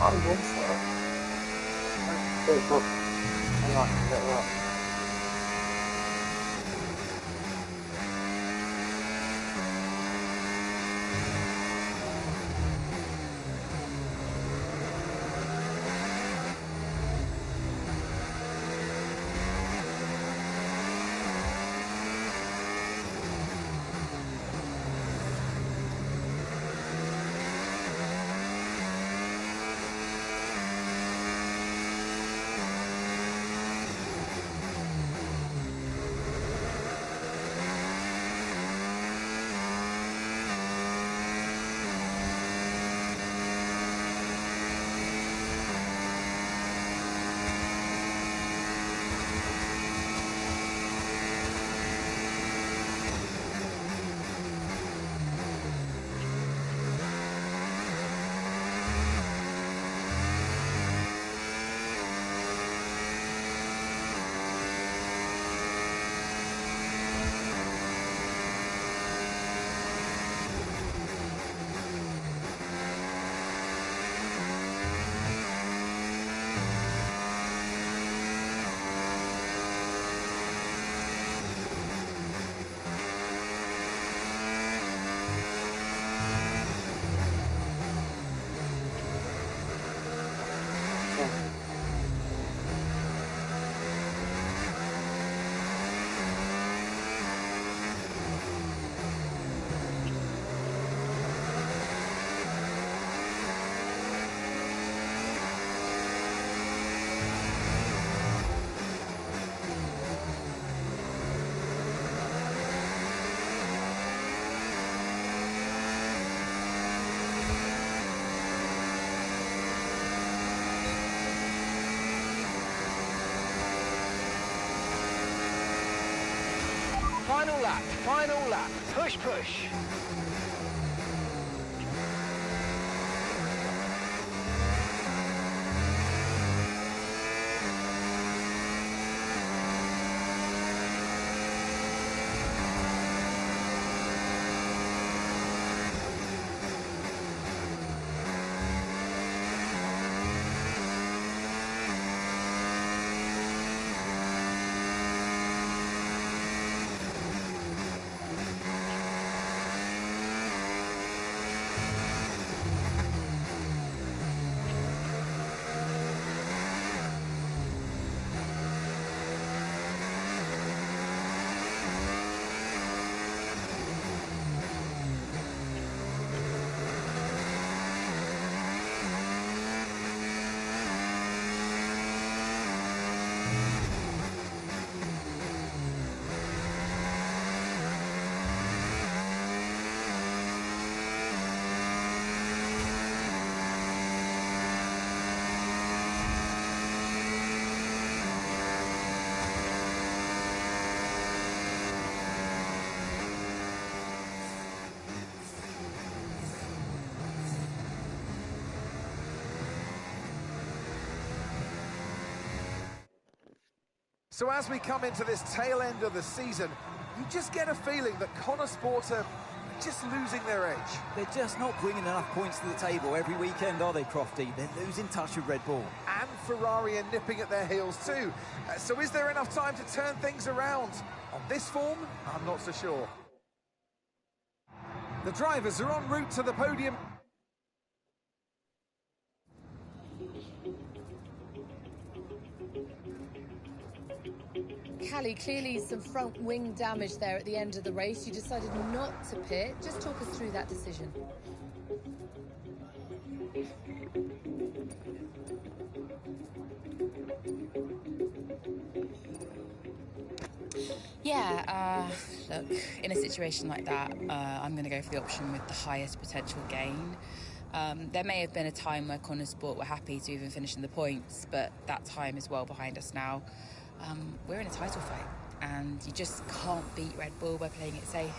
Speaker 1: I think so. Look, hang on, get up.
Speaker 2: Final lap, final lap. Push, push.
Speaker 3: So as we come into this tail end of the season, you just get a feeling that Connor Sport are just losing their edge.
Speaker 5: They're just not bringing enough points to the table every weekend, are they, Crofty? They're losing touch with Red Bull.
Speaker 3: And Ferrari are nipping at their heels too. So is there enough time to turn things around? On this form, I'm not so sure. The drivers are en route to the podium.
Speaker 6: Callie, clearly some front wing damage there at the end of the race. You decided not to pit. Just talk us through that decision.
Speaker 7: Yeah, look, in a situation like that, I'm going to go for the option with the highest potential gain. There may have been a time where Connor Sport were happy to even finish in the points, but that time is well behind us now. We're in a title fight, and you just can't beat Red Bull by playing it safe.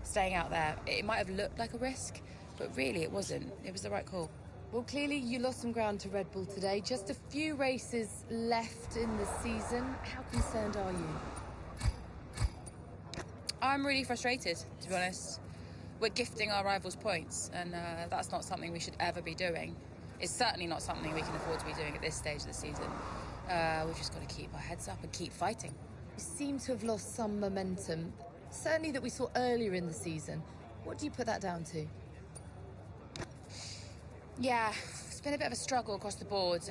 Speaker 7: Staying out there, it might have looked like a risk, but really it wasn't. It was the right call.
Speaker 6: Well, clearly you lost some ground to Red Bull today. Just a few races left in the season. How concerned are you?
Speaker 7: I'm really frustrated, to be honest. We're gifting our rivals points, and that's not something we should ever be doing. It's certainly not something we can afford to be doing at this stage of the season. We've just got to keep our heads up and keep fighting.
Speaker 6: You seem to have lost some momentum, certainly that we saw earlier in the season. What do you put that down to?
Speaker 7: Yeah, it's been a bit of a struggle across the board.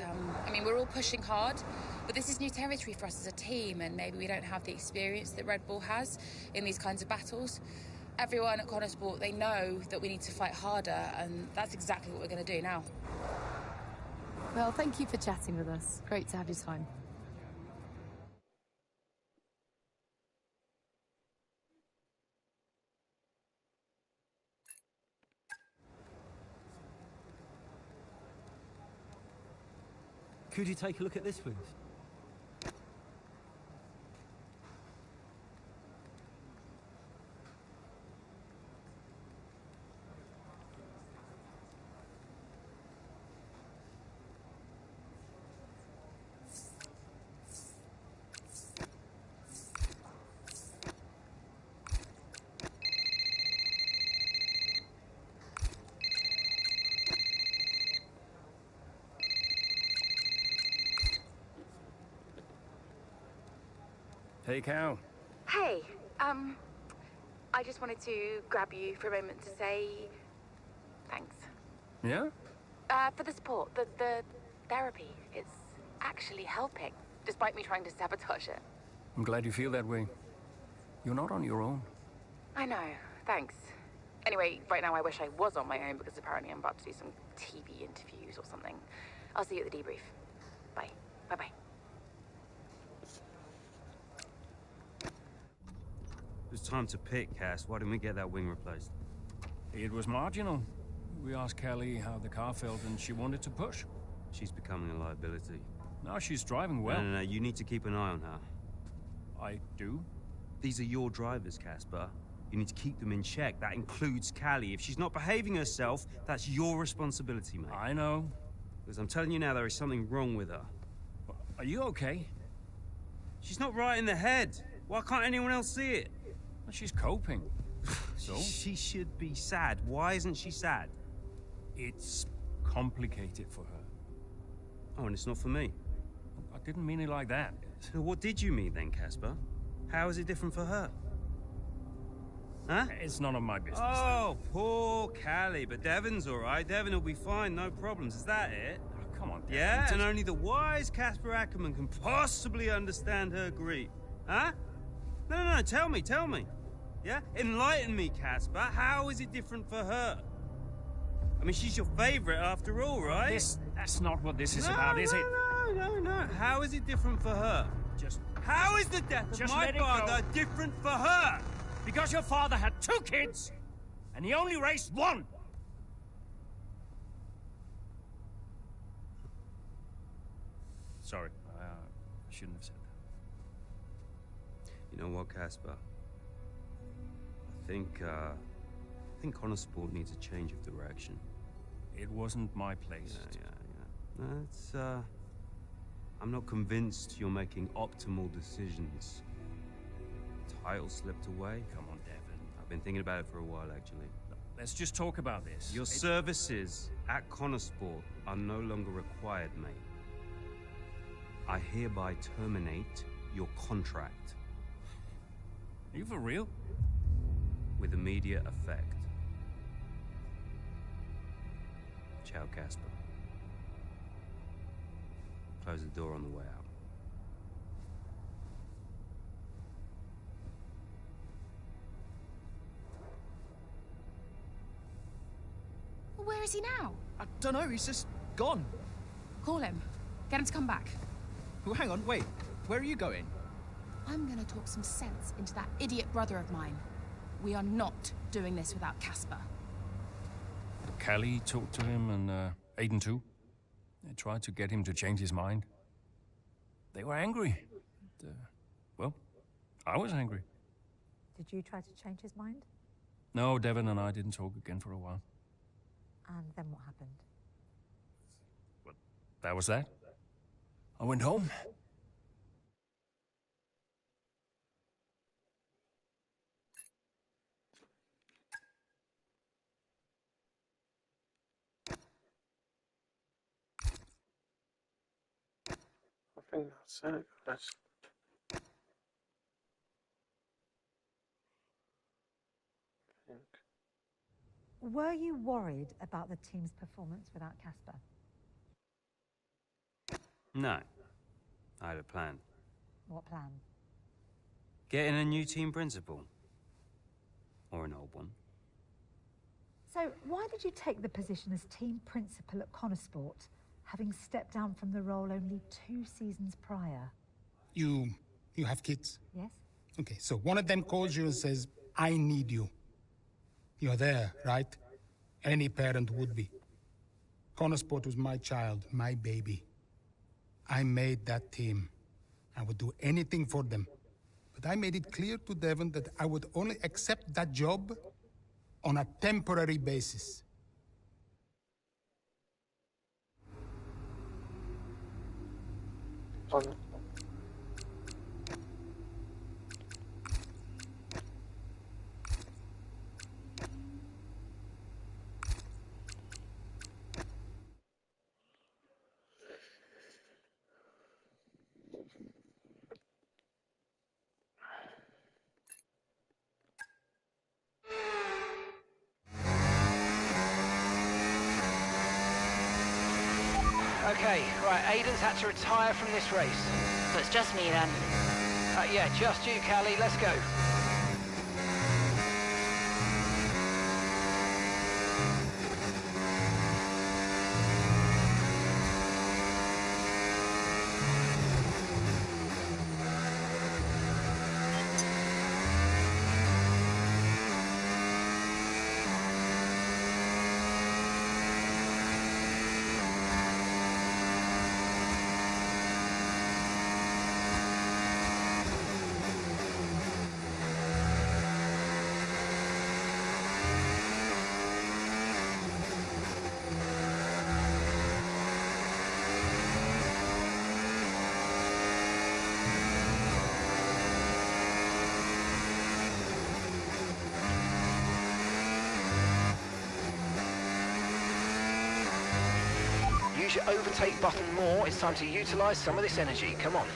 Speaker 7: I mean, we're all pushing hard, but this is new territory for us as a team, and maybe we don't have the experience that Red Bull has in these kinds of battles. Everyone at Connor Sport, they know that we need to fight harder, and that's exactly what we're going to do now.
Speaker 6: Well, thank you for chatting with us. Great to have your time.
Speaker 11: Could you take a look at this, please?
Speaker 10: Hey, Cal.
Speaker 7: Hey, I just wanted to grab you for a moment to say thanks.
Speaker 10: Yeah?
Speaker 7: For the support, the therapy. It's actually helping, despite me trying to sabotage it.
Speaker 10: I'm glad you feel that way. You're not on your own.
Speaker 7: I know, thanks. Anyway, right now I wish I was on my own because apparently I'm about to do some TV interviews or something. I'll see you at the debrief. Bye. Bye-bye.
Speaker 9: It was time to pick, Cass. Why didn't we get that wing replaced?
Speaker 10: It was marginal. We asked Callie how the car felt, and she wanted to push.
Speaker 9: She's becoming a liability.
Speaker 10: Now she's driving well.
Speaker 9: No, you need to keep an eye on her.
Speaker 10: I do?
Speaker 9: These are your drivers, Casper. You need to keep them in check. That includes Callie. If she's not behaving herself, that's your responsibility, mate.
Speaker 10: I know.
Speaker 9: Because I'm telling you now, there is something wrong with her.
Speaker 10: Are you okay?
Speaker 9: She's not right in the head. Why can't anyone else see it?
Speaker 10: Well, she's coping. So?
Speaker 9: She should be sad. Why isn't she sad?
Speaker 10: It's complicated for her.
Speaker 9: Oh, and it's not for me.
Speaker 10: I didn't mean it like that.
Speaker 9: So what did you mean then, Casper? How is it different for her? Huh?
Speaker 10: It's none of my business.
Speaker 9: Oh, poor Callie. But Devon's all right. Devon will be fine, no problems. Is that it?
Speaker 10: Oh, come on, Devon.
Speaker 9: Yeah, and only the wise Casper Ackerman can possibly understand her grief. Huh? No, tell me. Yeah? Enlighten me, Casper. How is it different for her? I mean, she's your favorite after all, right?
Speaker 10: That's not what this is about, is it?
Speaker 9: No. How is it different for her? How is the death of my father different for her?
Speaker 10: Because your father had 2 kids, and he only raised 1. Sorry, I shouldn't have said that.
Speaker 9: You know what, Casper? I think Connor Sport needs a change of direction.
Speaker 10: It wasn't my place.
Speaker 9: Yeah. That's, I'm not convinced you're making optimal decisions. Title slipped away.
Speaker 10: Come on, Devon.
Speaker 9: I've been thinking about it for a while, actually.
Speaker 10: Let's just talk about this.
Speaker 9: Your services at Connor Sport are no longer required, mate. I hereby terminate your contract.
Speaker 10: Are you for real?
Speaker 9: With immediate effect. Ciao, Casper. Close the door on the way out.
Speaker 7: Well, where is he now?
Speaker 17: I don't know, he's just gone.
Speaker 7: Call him. Get him to come back.
Speaker 17: Oh, hang on, wait. Where are you going?
Speaker 7: I'm gonna talk some sense into that idiot brother of mine. We are not doing this without Casper.
Speaker 10: Callie talked to him, and Aiden too. They tried to get him to change his mind. They were angry. Well, I was angry.
Speaker 18: Did you try to change his mind?
Speaker 10: No, Devon and I didn't talk again for a while.
Speaker 18: And then what happened?
Speaker 10: That was that. I went home.
Speaker 1: I think that's it, guys.
Speaker 18: Were you worried about the team's performance without Casper?
Speaker 9: No. I had a plan.
Speaker 18: What plan?
Speaker 9: Getting a new team principal. Or an old one.
Speaker 18: So, why did you take the position as team principal at Connor Sport, having stepped down from the role only 2 seasons prior?
Speaker 19: You have kids?
Speaker 18: Yes.
Speaker 19: Okay, so one of them calls you and says, I need you. You're there, right? Any parent would be. Connor Sport was my child, my baby. I made that team. I would do anything for them. But I made it clear to Devon that I would only accept that job on a temporary basis.
Speaker 2: Okay, right, Aiden's had to retire from this race.
Speaker 7: So it's just me then?
Speaker 2: Yeah, just you, Callie. Let's go. use your overtake button more. It's time to utilise some of this energy. Come on.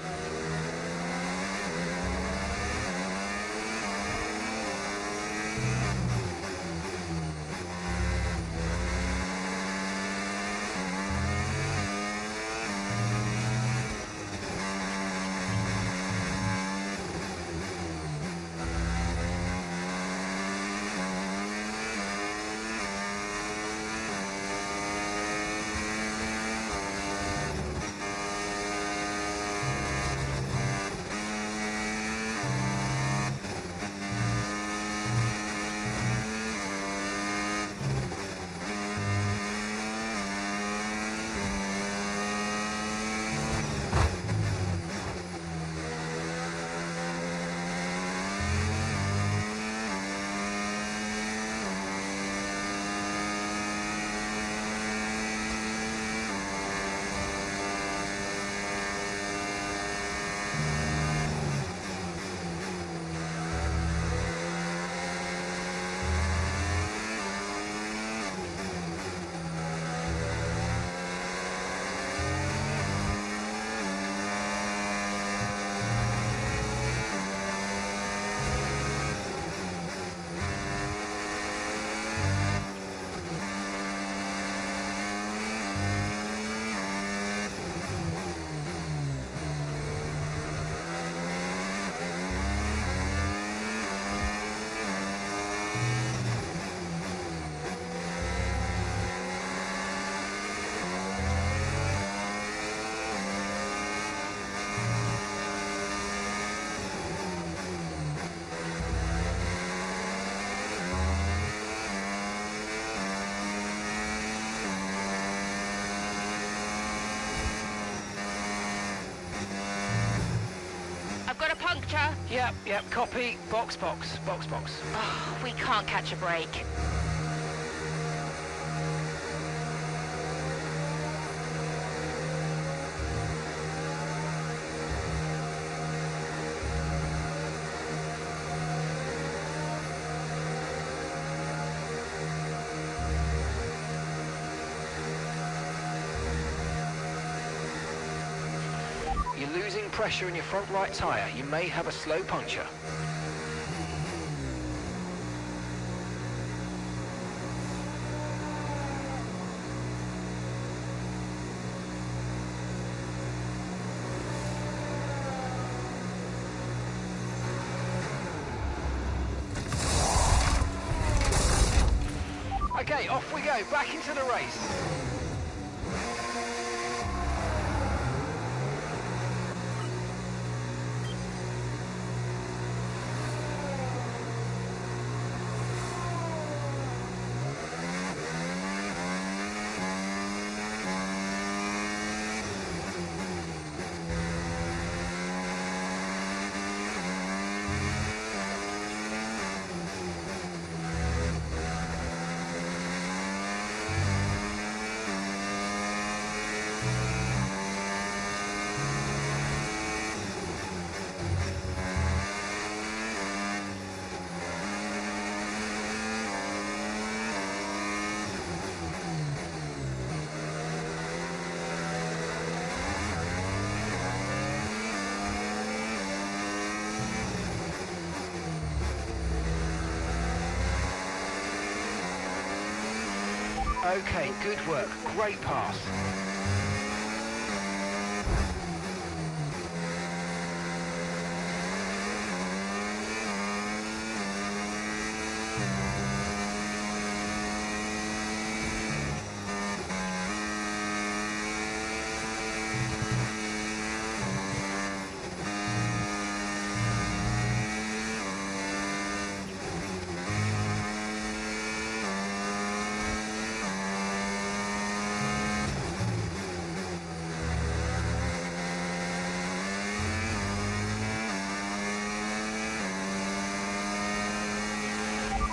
Speaker 20: Puncture?
Speaker 2: Yep, copy. Box.
Speaker 20: Oh, we can't catch a break.
Speaker 2: You're losing pressure in your front right tyre. You may have a slow puncture. Okay, off we go, back into the race. Okay, good work. Great pass.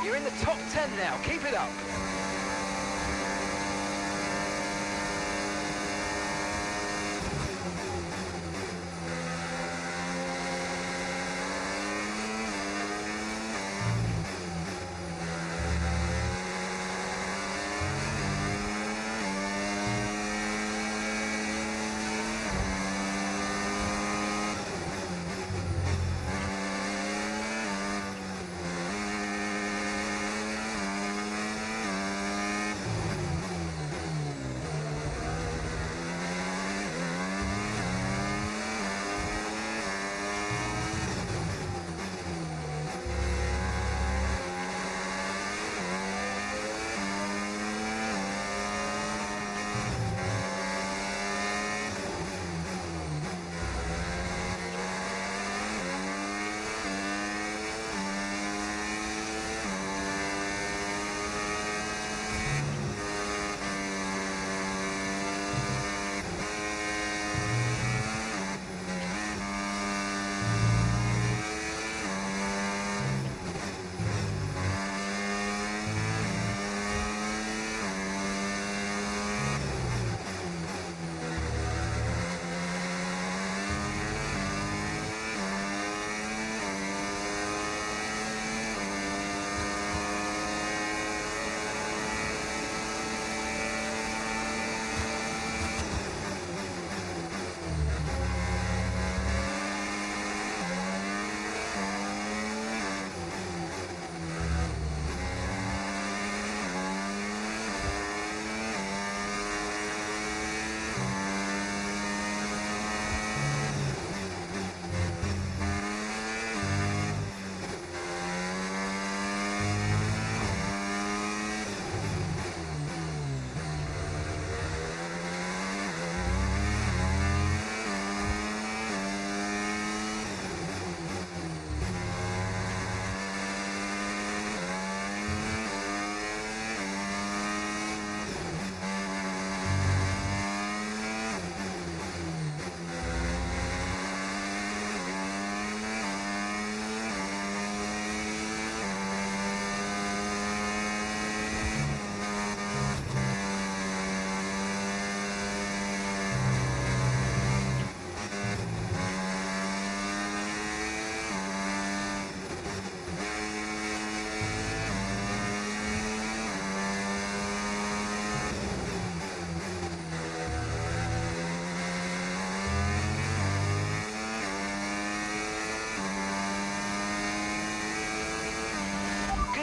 Speaker 2: You're in the top 10 now. Keep it up.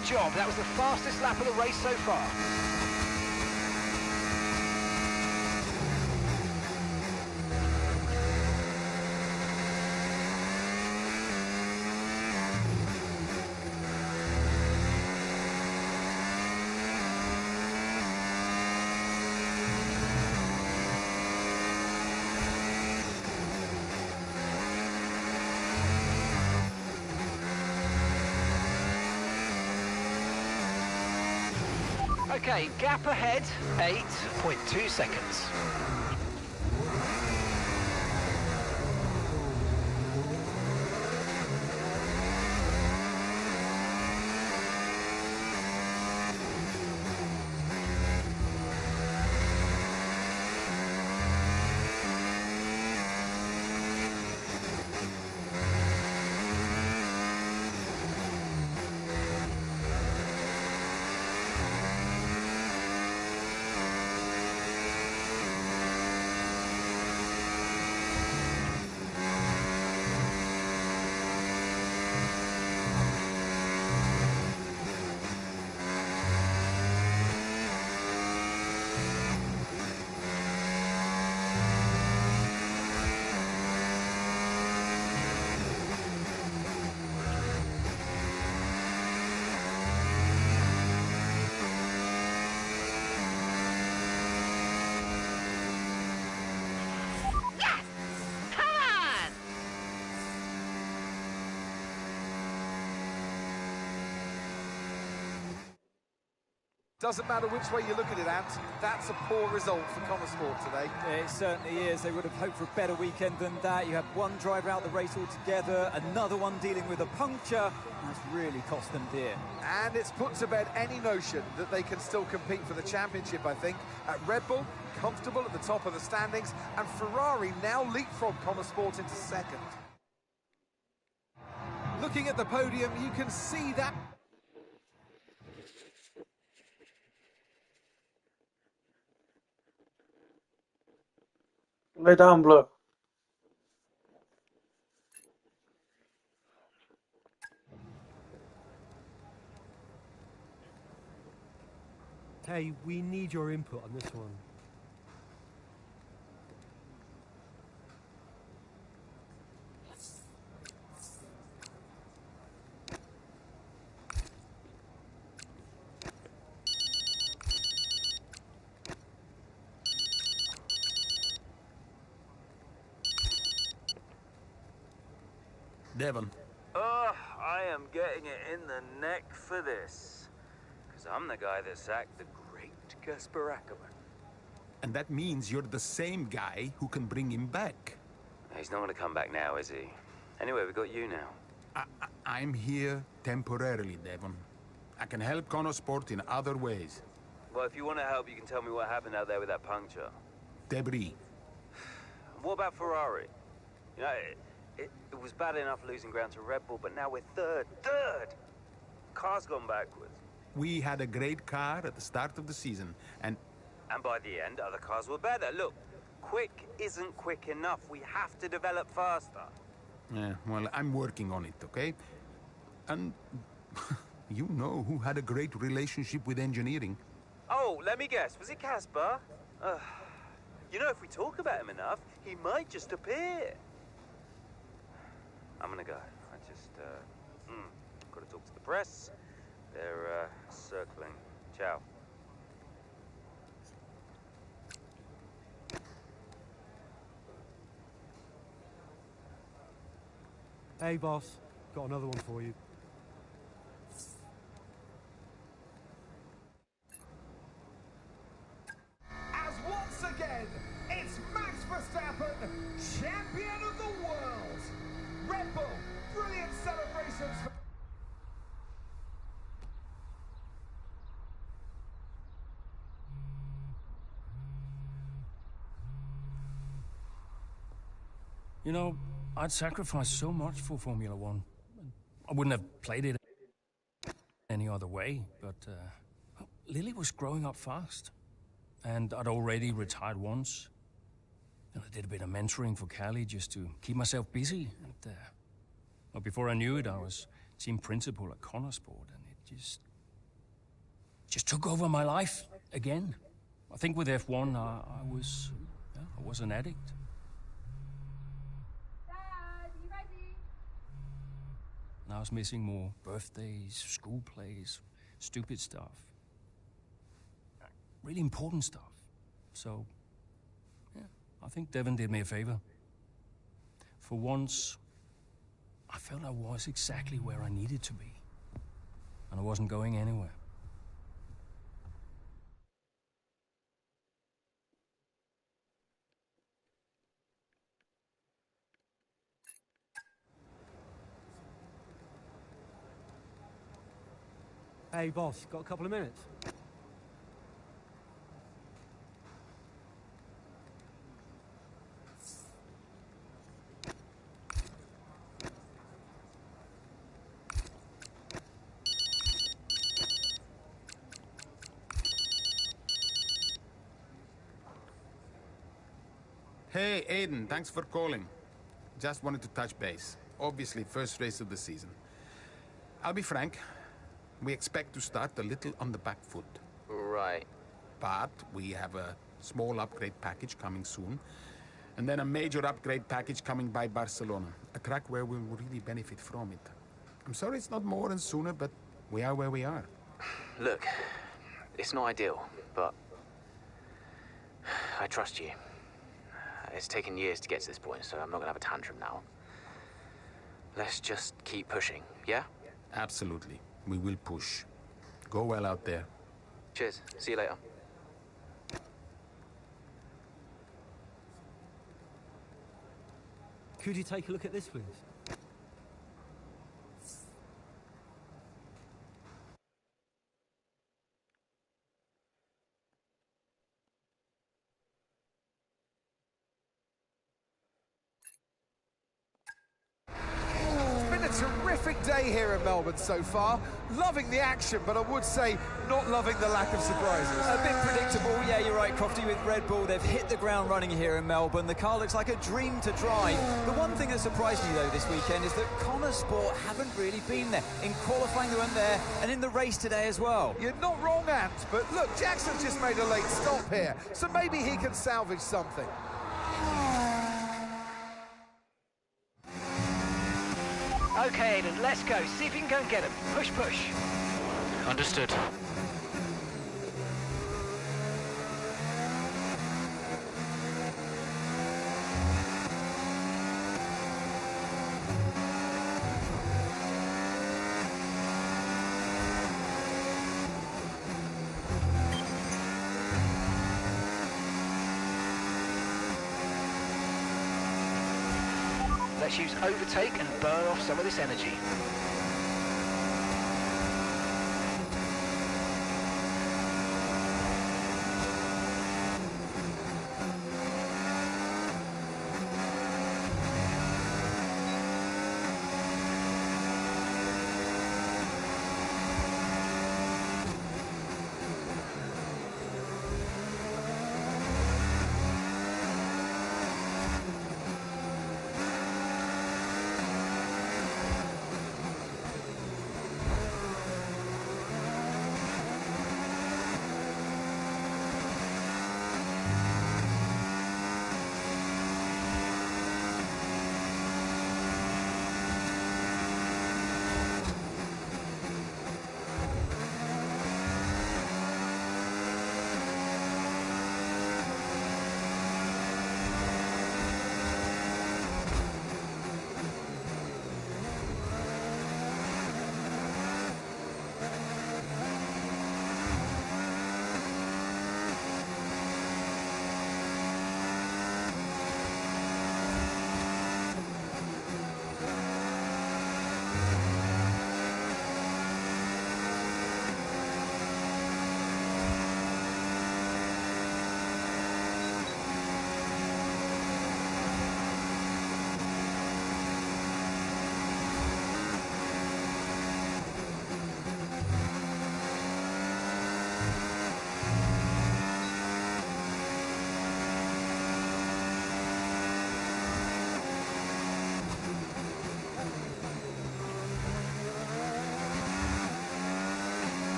Speaker 2: Good job. That was the fastest lap of the race so far. Okay, gap ahead, 8.2 seconds.
Speaker 3: Doesn't matter which way you look at it, Ant, that's a poor result for Connor Sport today.
Speaker 5: It certainly is. They would have hoped for a better weekend than that. You had one driver out the race altogether, another one dealing with a puncture. That's really cost them dear.
Speaker 3: And it's put to bed any notion that they can still compete for the championship, I think. At Red Bull, comfortable at the top of the standings, and Ferrari now leapfrog Connor Sport into second. Looking at the podium, you can see that...
Speaker 1: Lay down, Blue.
Speaker 11: Hey, we need your input on this one.
Speaker 21: Devon.
Speaker 9: Oh, I am getting it in the neck for this. Because I'm the guy that sacked the great Kasper Ackerman.
Speaker 21: And that means you're the same guy who can bring him back.
Speaker 9: He's not going to come back now, is he? Anyway, we got you now.
Speaker 21: I'm here temporarily, Devon. I can help Connor Sport in other ways.
Speaker 9: Well, if you want to help, you can tell me what happened out there with that puncture.
Speaker 21: Debris.
Speaker 9: What about Ferrari? You know, it was bad enough losing ground to Red Bull, but now we're third. Car's gone backwards.
Speaker 21: We had a great car at the start of the season, and
Speaker 9: by the end, other cars were better. Look, quick isn't quick enough. We have to develop faster.
Speaker 21: Yeah, well, I'm working on it, okay? And you know who had a great relationship with engineering.
Speaker 9: Oh, let me guess. Was it Kasper? You know, if we talk about him enough, he might just appear. I'm gonna go. I just, gotta talk to the press. They're, circling. Ciao.
Speaker 11: Hey, boss. Got another one for you.
Speaker 3: As once again, it's Max Verstappen, champion of the world. Red Bull, brilliant celebrations.
Speaker 10: You know, I'd sacrificed so much for Formula One. I wouldn't have played it any other way, but Lily was growing up fast. And I'd already retired once. And I did a bit of mentoring for Callie just to keep myself busy. And well, before I knew it, I was team principal at Connor Sport, and it just just took over my life again. I think with F1, I was an addict.
Speaker 6: Dad, you ready?
Speaker 10: And I was missing more birthdays, school plays, stupid stuff. Really important stuff. So, yeah, I think Devon did me a favor. For once, I felt I was exactly where I needed to be. And I wasn't going anywhere.
Speaker 11: Hey, boss, got a couple of minutes?
Speaker 21: Hey, Aiden, thanks for calling. Just wanted to touch base. Obviously, first race of the season. I'll be frank, we expect to start a little on the back foot.
Speaker 15: Right.
Speaker 21: But we have a small upgrade package coming soon, and then a major upgrade package coming by Barcelona. A track where we will really benefit from it. I'm sorry it's not more and sooner, but we are where we are.
Speaker 15: Look, it's not ideal, but I trust you. It's taken years to get to this point, so I'm not gonna have a tantrum now. Let's just keep pushing, yeah?
Speaker 21: Absolutely. We will push. Go well out there.
Speaker 15: Cheers. See you later.
Speaker 11: Could you take a look at this, please?
Speaker 3: Terrific day here in Melbourne so far. Loving the action, but I would say not loving the lack of surprises.
Speaker 5: A bit predictable, yeah, you're right, Crofty, with Red Bull. They've hit the ground running here in Melbourne. The car looks like a dream to drive. The one thing that surprised me, though, this weekend is that Connor Sport haven't really been there. In qualifying, they weren't there, and in the race today as well.
Speaker 3: You're not wrong, Ant, but look, Jackson's just made a late stop here, so maybe he can salvage something.
Speaker 2: Okay, Aiden, let's go. See if you can go and get him. Push, push.
Speaker 15: Understood.
Speaker 2: Let's use overtake and burn off some of this energy.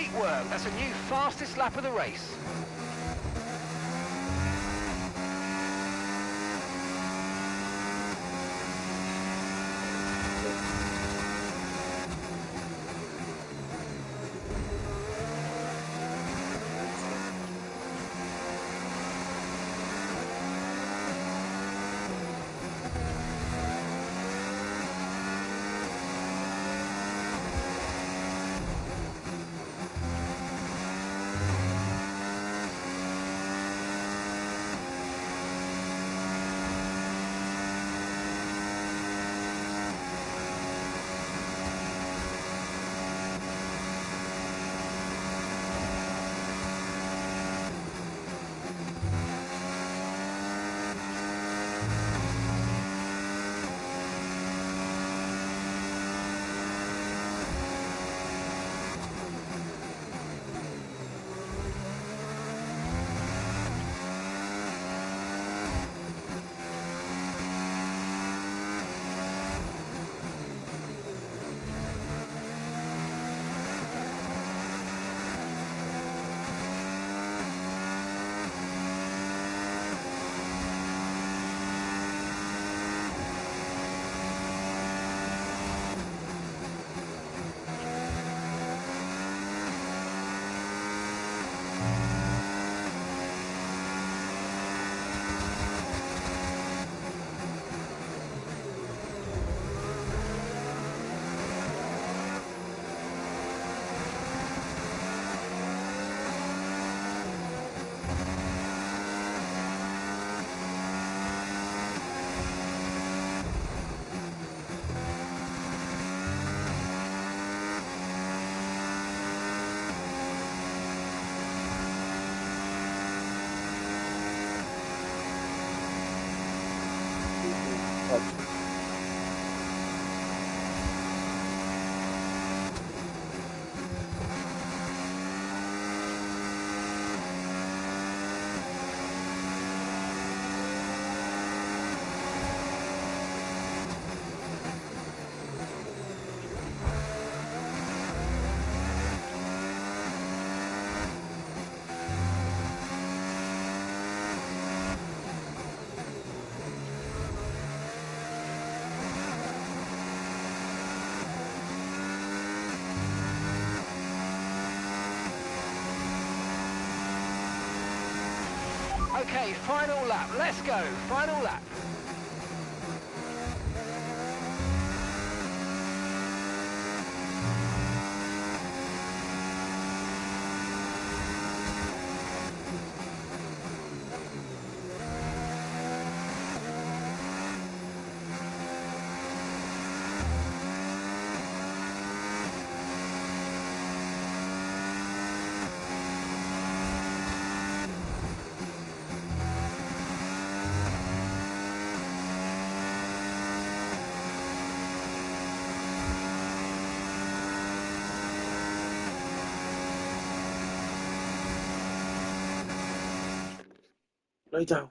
Speaker 2: Great work. That's a new fastest lap of the race. Okay, final lap. Let's go. Final lap.
Speaker 1: Lay down.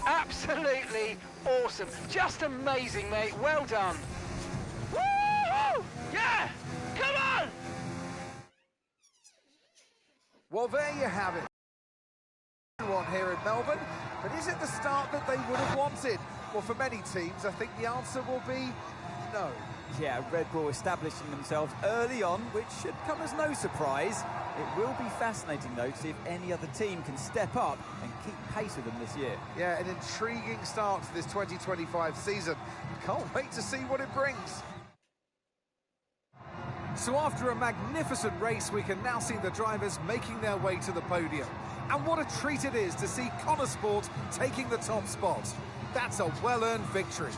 Speaker 2: Absolutely awesome. Just amazing, mate. Well done. Woo! Yeah! Come on!
Speaker 3: Well, there you have it. One here in Melbourne, but is it the start that they would have wanted? Well, for many teams, I think the answer will be no.
Speaker 5: Yeah, Red Bull establishing themselves early on, which should come as no surprise. It will be fascinating, though, to see if any other team can step up and keep pace with them this year.
Speaker 3: Yeah, an intriguing start to this 2025 season. Can't wait to see what it brings. So after a magnificent race, we can now see the drivers making their way to the podium. And what a treat it is to see Connor Sport taking the top spot. That's a well-earned victory.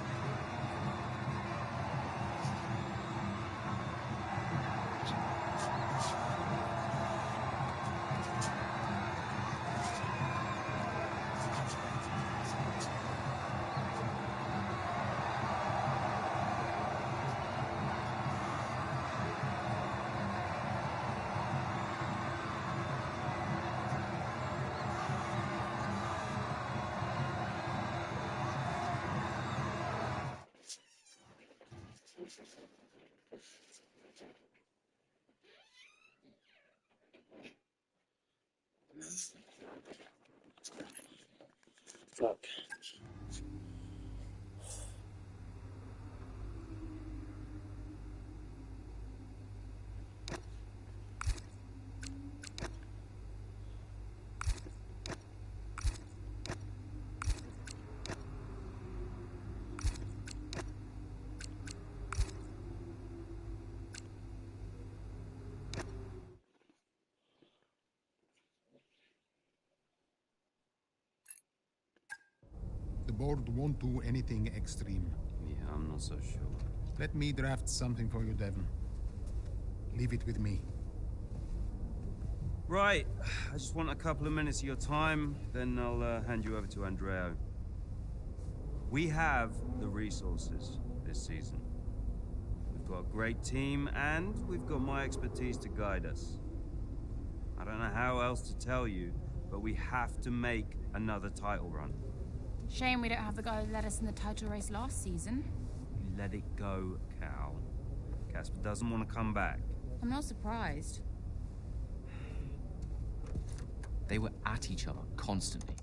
Speaker 1: Fuck.
Speaker 21: The board won't do anything extreme.
Speaker 9: Yeah, I'm not so sure.
Speaker 21: Let me draft something for you, Devon. Leave it with me.
Speaker 9: Right, I just want a couple of minutes of your time, then I'll hand you over to Andrea. We have the resources this season. We've got a great team, and we've got my expertise to guide us. I don't know how else to tell you, but we have to make another title run.
Speaker 7: Shame we don't have the guy who led us in the title race last season.
Speaker 9: You let it go, Cal. Casper doesn't want to come back.
Speaker 7: I'm not surprised.
Speaker 15: They were at each other constantly.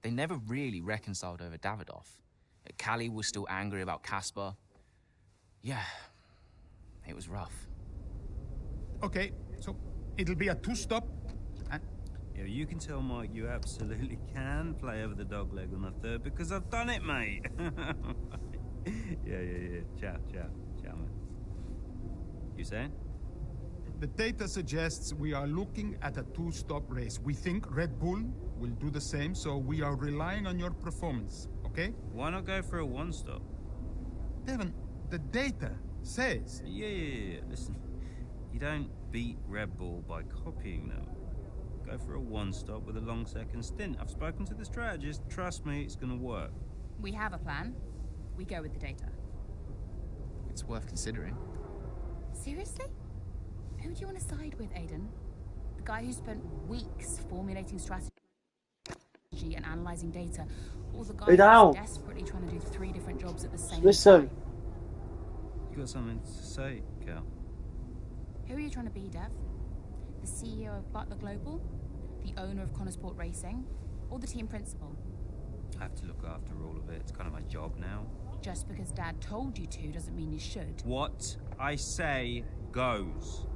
Speaker 15: They never really reconciled over Davidoff. Callie was still angry about Casper. Yeah, it was rough.
Speaker 21: Okay, so it'll be a two-stop.
Speaker 9: Yeah, you can tell Mike you absolutely can play over the dog leg on the third because I've done it, mate. Yeah. Ciao, man. You saying?
Speaker 21: The data suggests we are looking at a two-stop race. We think Red Bull will do the same, so we are relying on your performance, okay?
Speaker 9: Why not go for a one-stop?
Speaker 21: Devon, the data says...
Speaker 9: Yeah. Listen, you don't beat Red Bull by copying them. Go for a one-stop with a long second stint. I've spoken to the strategist. Trust me, it's going to work.
Speaker 7: We have a plan. We go with the data.
Speaker 15: It's worth considering.
Speaker 7: Seriously? Who do you want to side with, Aiden? The guy who spent weeks formulating strategy and analysing data, or the guy who's desperately trying to do 3 different jobs at the same time?
Speaker 9: You got something to say, Cal?
Speaker 7: Who are you trying to be, Dev? The CEO of Butler Global? The owner of Connor Sport Racing? Or the team principal?
Speaker 9: I have to look after all of it. It's kind of my job now.
Speaker 7: Just because Dad told you to doesn't mean you should.
Speaker 9: What I say goes.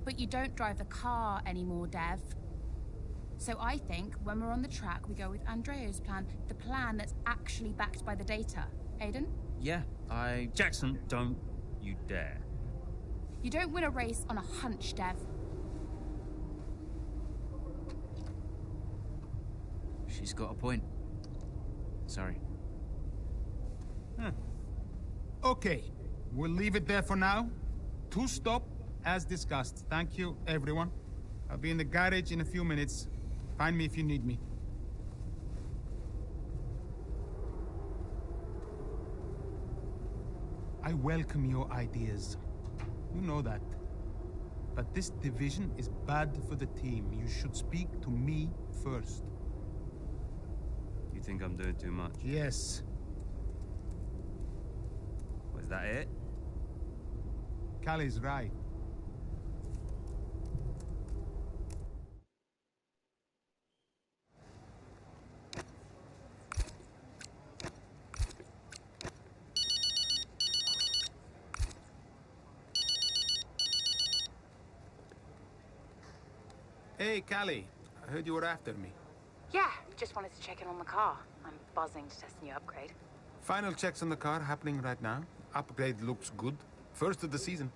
Speaker 7: But you don't drive the car anymore, Dev. So I think when we're on the track, we go with Andrea's plan, the plan that's actually backed by the data. Aiden?
Speaker 15: Yeah,
Speaker 9: Jackson, don't you dare.
Speaker 7: You don't win a race on a hunch, Dev.
Speaker 15: She's got a point. Sorry.
Speaker 21: Okay, we'll leave it there for now. Two-stop, as discussed. Thank you, everyone. I'll be in the garage in a few minutes. Find me if you need me. I welcome your ideas. You know that. But this division is bad for the team. You should speak to me first.
Speaker 9: You think I'm doing too much?
Speaker 21: Yes.
Speaker 9: Was that it?
Speaker 21: Callie's right. Hey, Callie. I heard you were after me.
Speaker 20: Yeah, just wanted to check in on the car. I'm buzzing to test the new upgrade.
Speaker 21: Final checks on the car happening right now. Upgrade looks good. First of the season.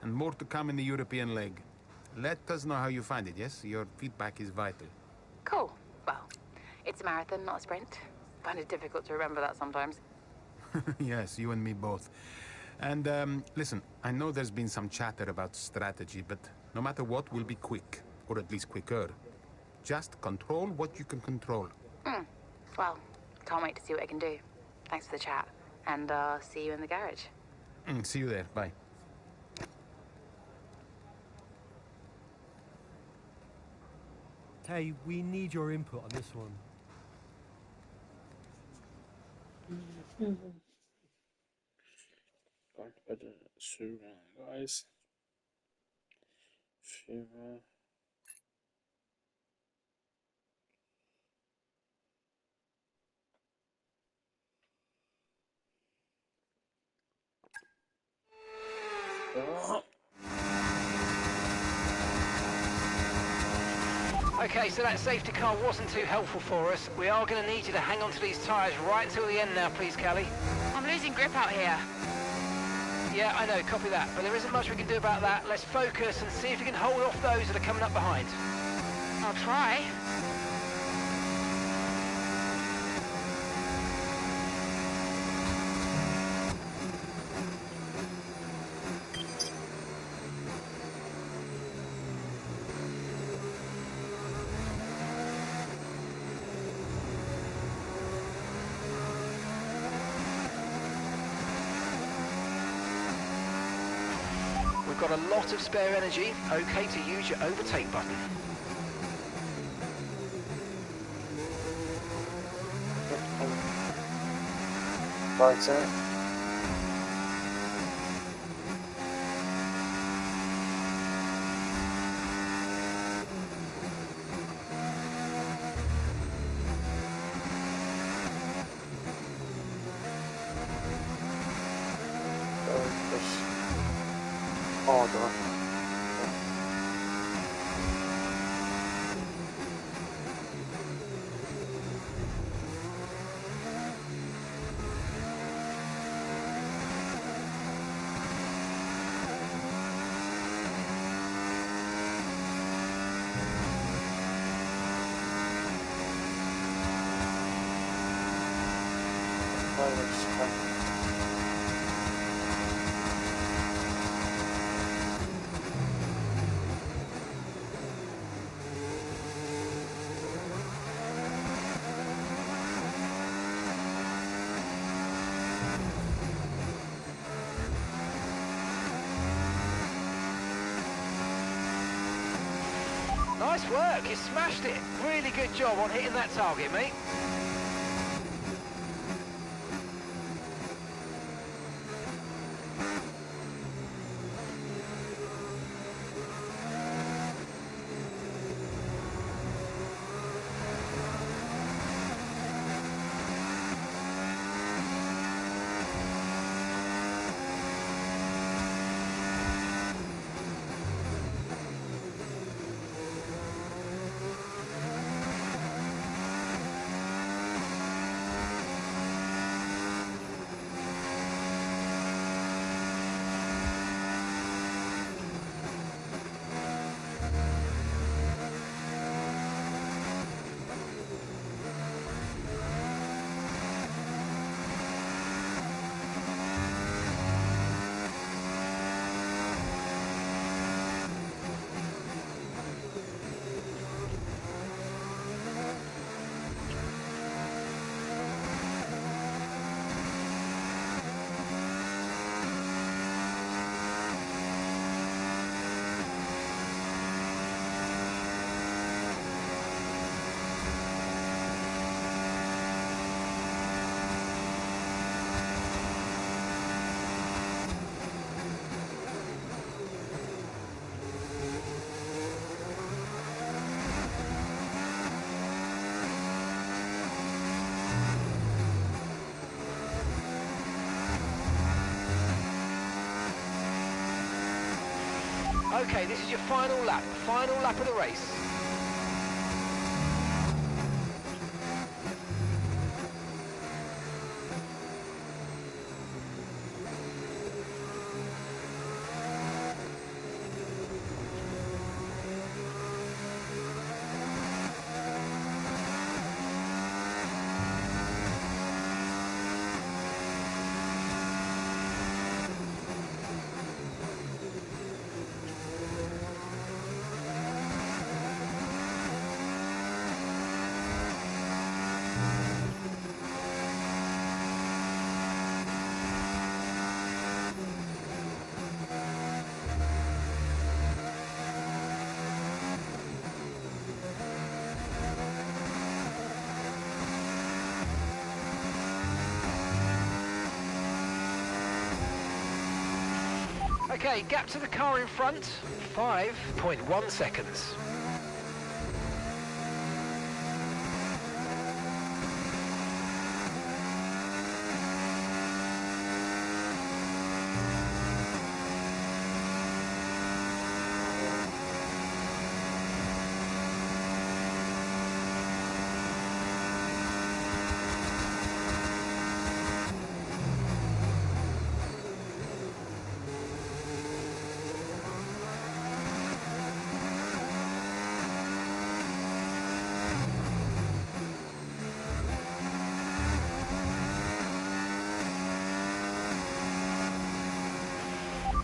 Speaker 21: and more to come in the European leg. Let us know how you find it, yes? Your feedback is vital.
Speaker 20: Cool. Well, it's a marathon, not a sprint. Find it difficult to remember that sometimes.
Speaker 21: Yes, you and me both. And, listen, I know there's been some chatter about strategy, but no matter what, we'll be quick. Or at least quicker. Just control what you can control.
Speaker 20: Well, can't wait to see what I can do. Thanks for the chat. And, see you in the garage.
Speaker 21: See you there. Bye.
Speaker 11: Tay, we need your input on this one.
Speaker 1: Back by the sewer, guys. Fever.
Speaker 2: Okay, so that safety car wasn't too helpful for us. We are going to need you to hang on to these tyres right until the end now, please, Callie.
Speaker 7: I'm losing grip out here.
Speaker 2: Yeah, I know, copy that. But there isn't much we can do about that. Let's focus and see if we can hold off those that are coming up behind.
Speaker 7: I'll try.
Speaker 2: We've got a lot of spare energy. Okay to use your overtake button.
Speaker 1: Right, sir. Order.
Speaker 2: Nice work, you smashed it. Really good job on hitting that target, mate. Okay, this is your final lap of the race. Okay, gap to the car in front, 5.1 seconds.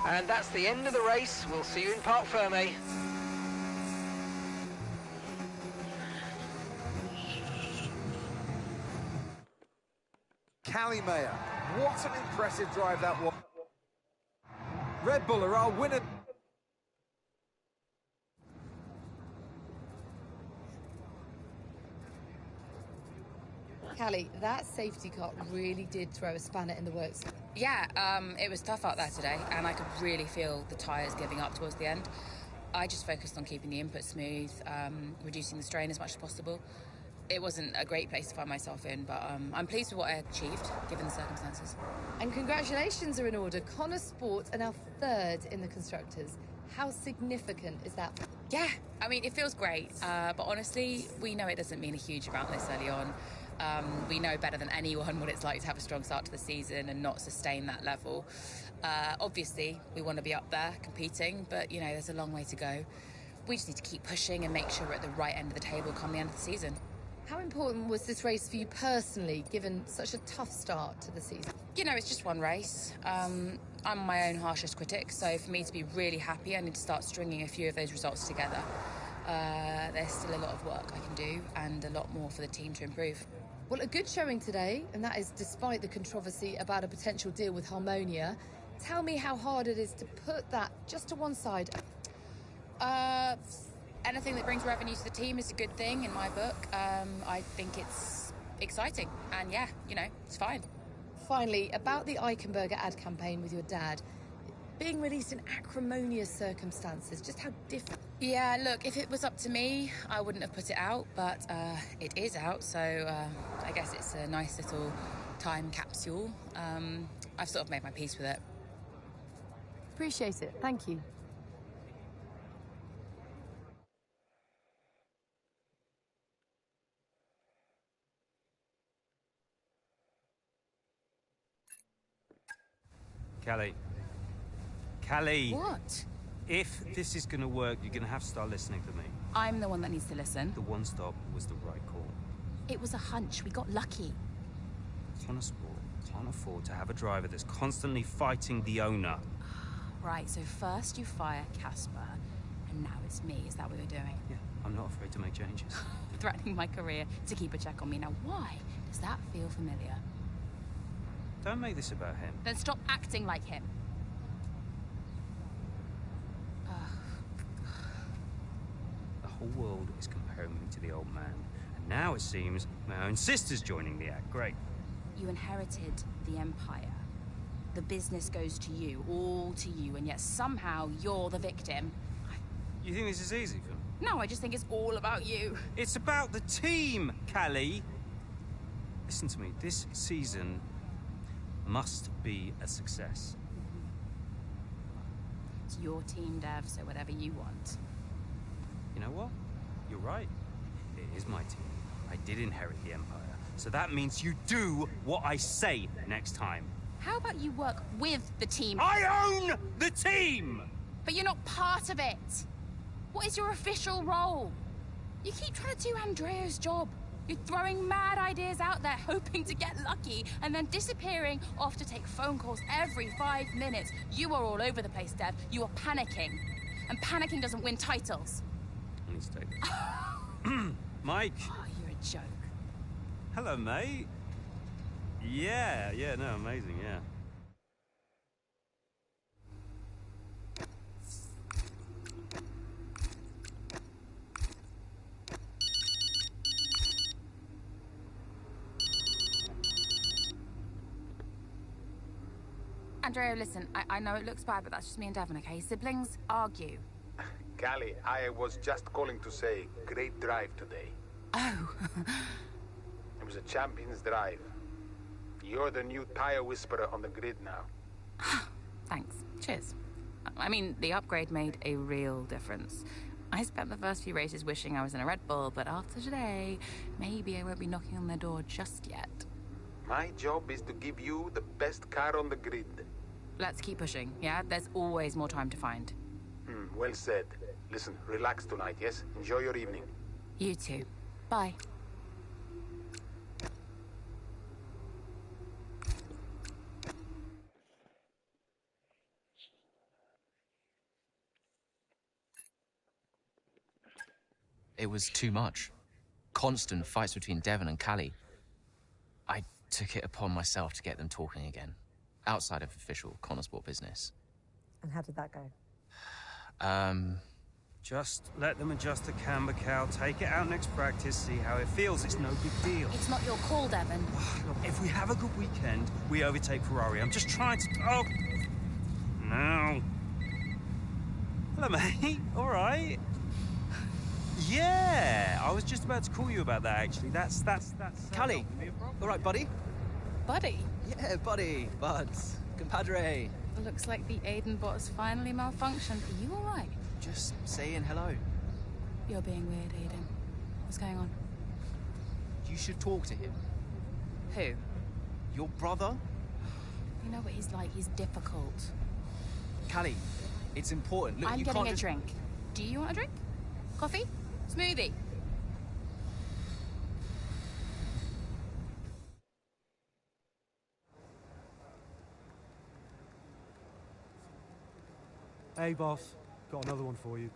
Speaker 2: And that's the end of the race. We'll see you in Parc Fermé.
Speaker 3: Callie Mayer, what an impressive drive that was. Red Bull are our winner.
Speaker 6: Callie, that safety car really did throw a spanner in the works.
Speaker 7: Yeah, it was tough out there today, and I could really feel the tyres giving up towards the end. I just focused on keeping the input smooth, reducing the strain as much as possible. It wasn't a great place to find myself in, but I'm pleased with what I achieved, given the circumstances.
Speaker 6: And congratulations are in order. Connor Sport are now third in the Constructors. How significant is that?
Speaker 7: Yeah, I mean, it feels great, but honestly, we know it doesn't mean a huge amount this early on. We know better than anyone what it's like to have a strong start to the season and not sustain that level. Obviously, we want to be up there competing, but, you know, there's a long way to go. We just need to keep pushing and make sure we're at the right end of the table come the end of the season.
Speaker 6: How important was this race for you personally, given such a tough start to the season?
Speaker 7: You know, it's just one race. I'm my own harshest critic, so for me to be really happy, I need to start stringing a few of those results together. There's still a lot of work I can do and a lot more for the team to improve.
Speaker 6: Well, a good showing today, and that is despite the controversy about a potential deal with Harmonia. Tell me how hard it is to put that just to one side.
Speaker 7: Anything that brings revenue to the team is a good thing in my book. I think it's exciting, and yeah, you know, it's fine.
Speaker 6: Finally, about the Eichenberger ad campaign with your dad. Being released in acrimonious circumstances, just how different.
Speaker 7: Yeah, look, if it was up to me, I wouldn't have put it out, but it is out, so I guess it's a nice little time capsule. I've sort of made my peace with it.
Speaker 6: Appreciate it. Thank you.
Speaker 9: Callie.
Speaker 7: What?
Speaker 9: If this is going to work, you're going to have to start listening to me.
Speaker 7: I'm the one that needs to listen.
Speaker 9: The one stop was the right call.
Speaker 7: It was a hunch. We got lucky.
Speaker 9: Connor Sport can't afford to have a driver that's constantly fighting the owner.
Speaker 7: Right, so first you fire Casper, and now it's me. Is that what you're doing?
Speaker 9: Yeah, I'm not afraid to make changes.
Speaker 7: Threatening my career to keep a check on me. Now, why does that feel familiar?
Speaker 9: Don't make this about him.
Speaker 7: Then stop acting like him.
Speaker 9: The whole world is comparing me to the old man. And now it seems my own sister's joining the act. Great.
Speaker 7: You inherited the Empire. The business goes to you, all to you, and yet somehow you're the victim.
Speaker 9: You think this is easy for me?
Speaker 7: No, I just think it's all about you.
Speaker 9: It's about the team, Callie. Listen to me, this season must be a success.
Speaker 7: It's your team, Dev, so whatever you want.
Speaker 9: You know what? You're right. It is my team. I did inherit the Empire. So that means you do what I say next time.
Speaker 7: How about you work with the team?
Speaker 9: I own the team!
Speaker 7: But you're not part of it. What is your official role? You keep trying to do Andrea's job. You're throwing mad ideas out there, hoping to get lucky, and then disappearing off to take phone calls every 5 minutes. You are all over the place, Dev. You are panicking. And panicking doesn't win titles.
Speaker 9: I need to take this. Mike.
Speaker 7: Oh, you're a joke.
Speaker 9: Hello, mate. Yeah, no, amazing, yeah.
Speaker 7: Andrea, listen, I know it looks bad, but that's just me and Devon, okay? Siblings argue.
Speaker 21: Callie, I was just calling to say, great drive today.
Speaker 7: Oh.
Speaker 21: It was a champion's drive. You're the new tire whisperer on the grid now.
Speaker 7: Thanks. Cheers. I mean, the upgrade made a real difference. I spent the first few races wishing I was in a Red Bull, but after today, maybe I won't be knocking on their door just yet.
Speaker 21: My job is to give you the best car on the grid.
Speaker 7: Let's keep pushing, yeah? There's always more time to find.
Speaker 21: Well said. Listen, relax tonight, yes? Enjoy your evening.
Speaker 7: You too. Bye.
Speaker 15: It was too much. Constant fights between Devon and Callie. I took it upon myself to get them talking again, outside of official Connosport business.
Speaker 18: And how did that go?
Speaker 9: Just let them adjust the camber, Cal. Take it out next practice, see how it feels. It's no big deal.
Speaker 7: It's not your call, Devon.
Speaker 9: Look, if we have a good weekend, we overtake Ferrari. I'm just trying to... Oh! No. Hello, mate. All right. Yeah, I was just about to call you about that, actually. That's
Speaker 17: Callie, all right, buddy?
Speaker 7: Buddy?
Speaker 17: Yeah, buddy, buds, compadre.
Speaker 7: Looks like the Aiden bot has finally malfunctioned. Are you all right?
Speaker 17: Just saying hello.
Speaker 7: You're being weird, Aiden. What's going on?
Speaker 17: You should talk to him.
Speaker 7: Who?
Speaker 17: Your brother?
Speaker 7: You know what he's like. He's difficult.
Speaker 17: Callie, it's important. Look,
Speaker 7: I'm
Speaker 17: you
Speaker 7: getting
Speaker 17: can't
Speaker 7: a
Speaker 17: just...
Speaker 7: drink. Do you want a drink? Coffee? Smoothie?
Speaker 11: Hey, boss. Got another one for you.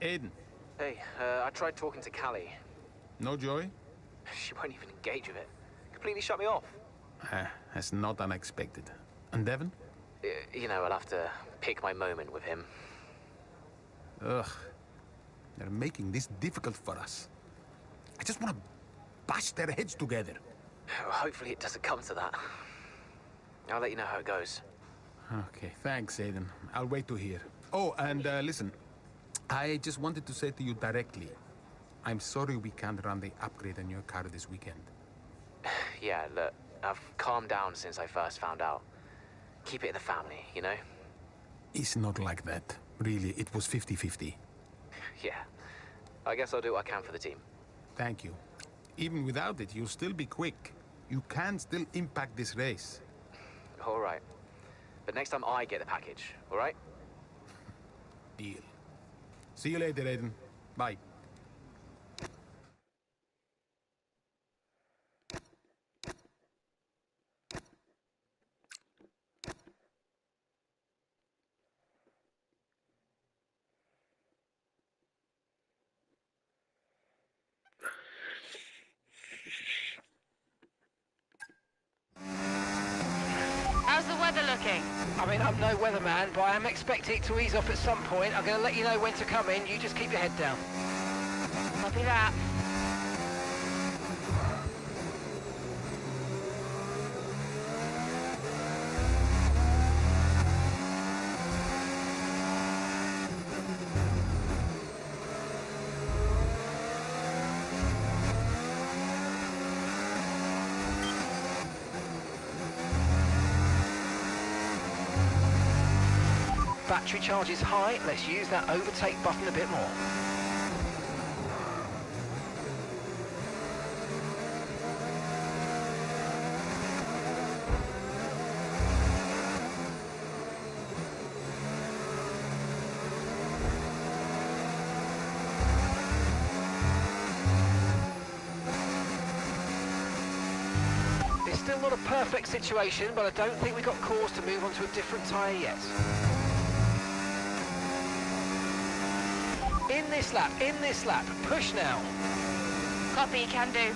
Speaker 21: Aiden.
Speaker 15: Hey, I tried talking to Callie.
Speaker 21: No joy?
Speaker 15: She won't even engage with it. Completely shut me off.
Speaker 21: That's not unexpected. And Devon?
Speaker 15: You know, I'll have to pick my moment with him.
Speaker 21: Ugh. They're making this difficult for us. I just want to bash their heads together.
Speaker 15: Hopefully it doesn't come to that. I'll let you know how it goes.
Speaker 21: Okay, thanks, Aiden. I'll wait to hear. Oh, and listen. I just wanted to say to you directly, I'm sorry we can't run the upgrade on your car this weekend.
Speaker 15: Yeah, look, I've calmed down since I first found out. Keep it in the family, you know?
Speaker 21: It's not like that. Really, it was 50-50.
Speaker 15: Yeah. I guess I'll do what I can for the team.
Speaker 21: Thank you. Even without it, you'll still be quick. You can still impact this race.
Speaker 15: All right. But next time I get the package, all right?
Speaker 21: Deal. See you later, Aiden. Bye.
Speaker 2: How's the weather looking? I mean, I'm no weatherman, but I am expecting it to ease up at some point. I'm going to let you know when to come in. You just keep your head down. Copy that. Battery charge is high. Let's use that overtake button a bit more. It's still not a perfect situation, but I don't think we've got cause to move on to a different tyre yet. In this lap, push now.
Speaker 7: Copy, can do.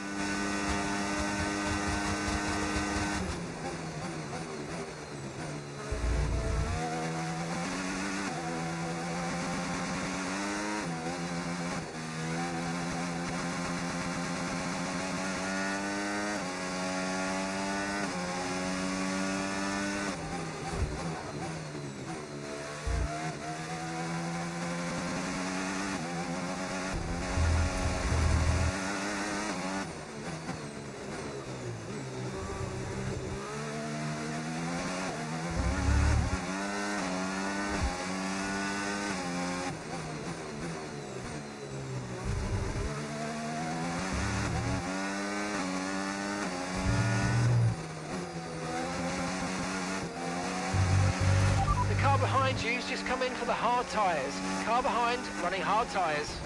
Speaker 2: behind you's just come in for the hard tyres. Car behind, running hard tyres.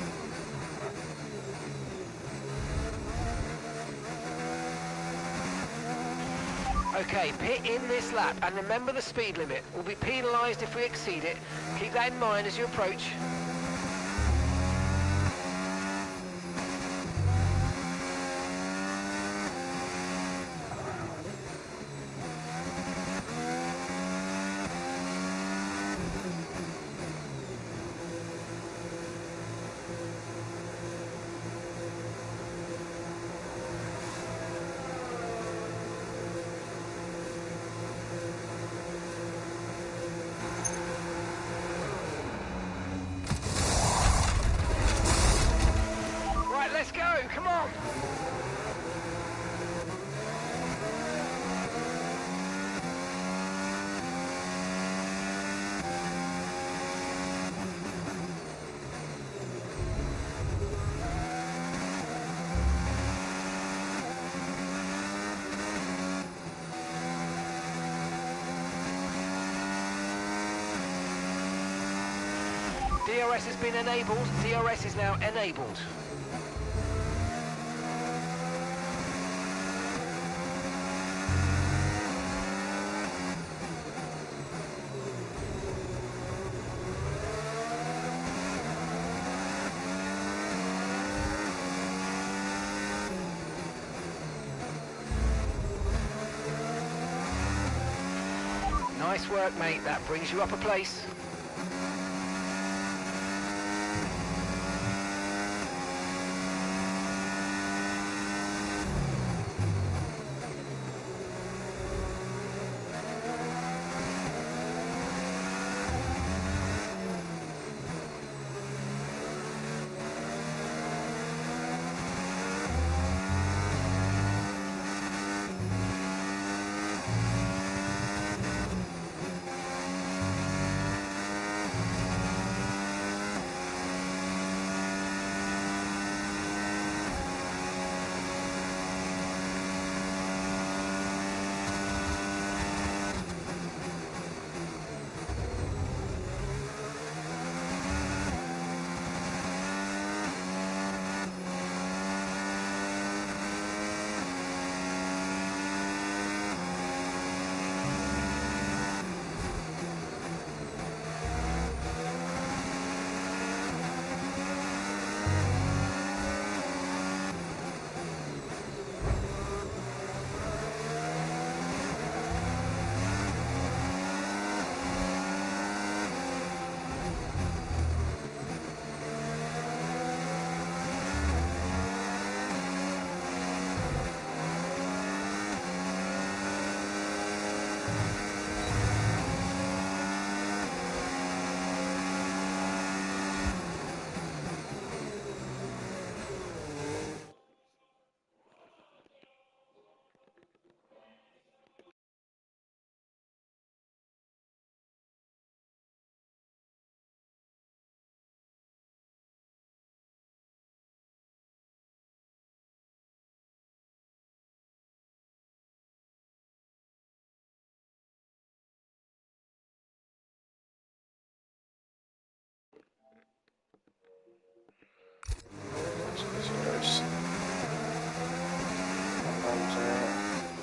Speaker 2: Okay, pit in this lap, and remember the speed limit. We'll be penalised if we exceed it. Keep that in mind as you approach. Let's go, come on! DRS has been enabled. DRS is now enabled. Nice work, mate. That brings you up a place.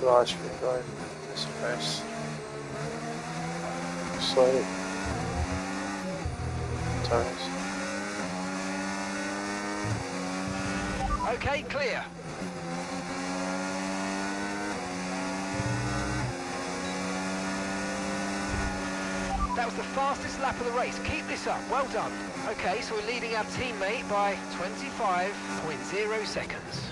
Speaker 1: Large for going this race. Slow tires.
Speaker 2: Okay, clear. That was the fastest lap of the race. Keep this up. Well done. Okay, so we're leading our teammate by 25.0 seconds.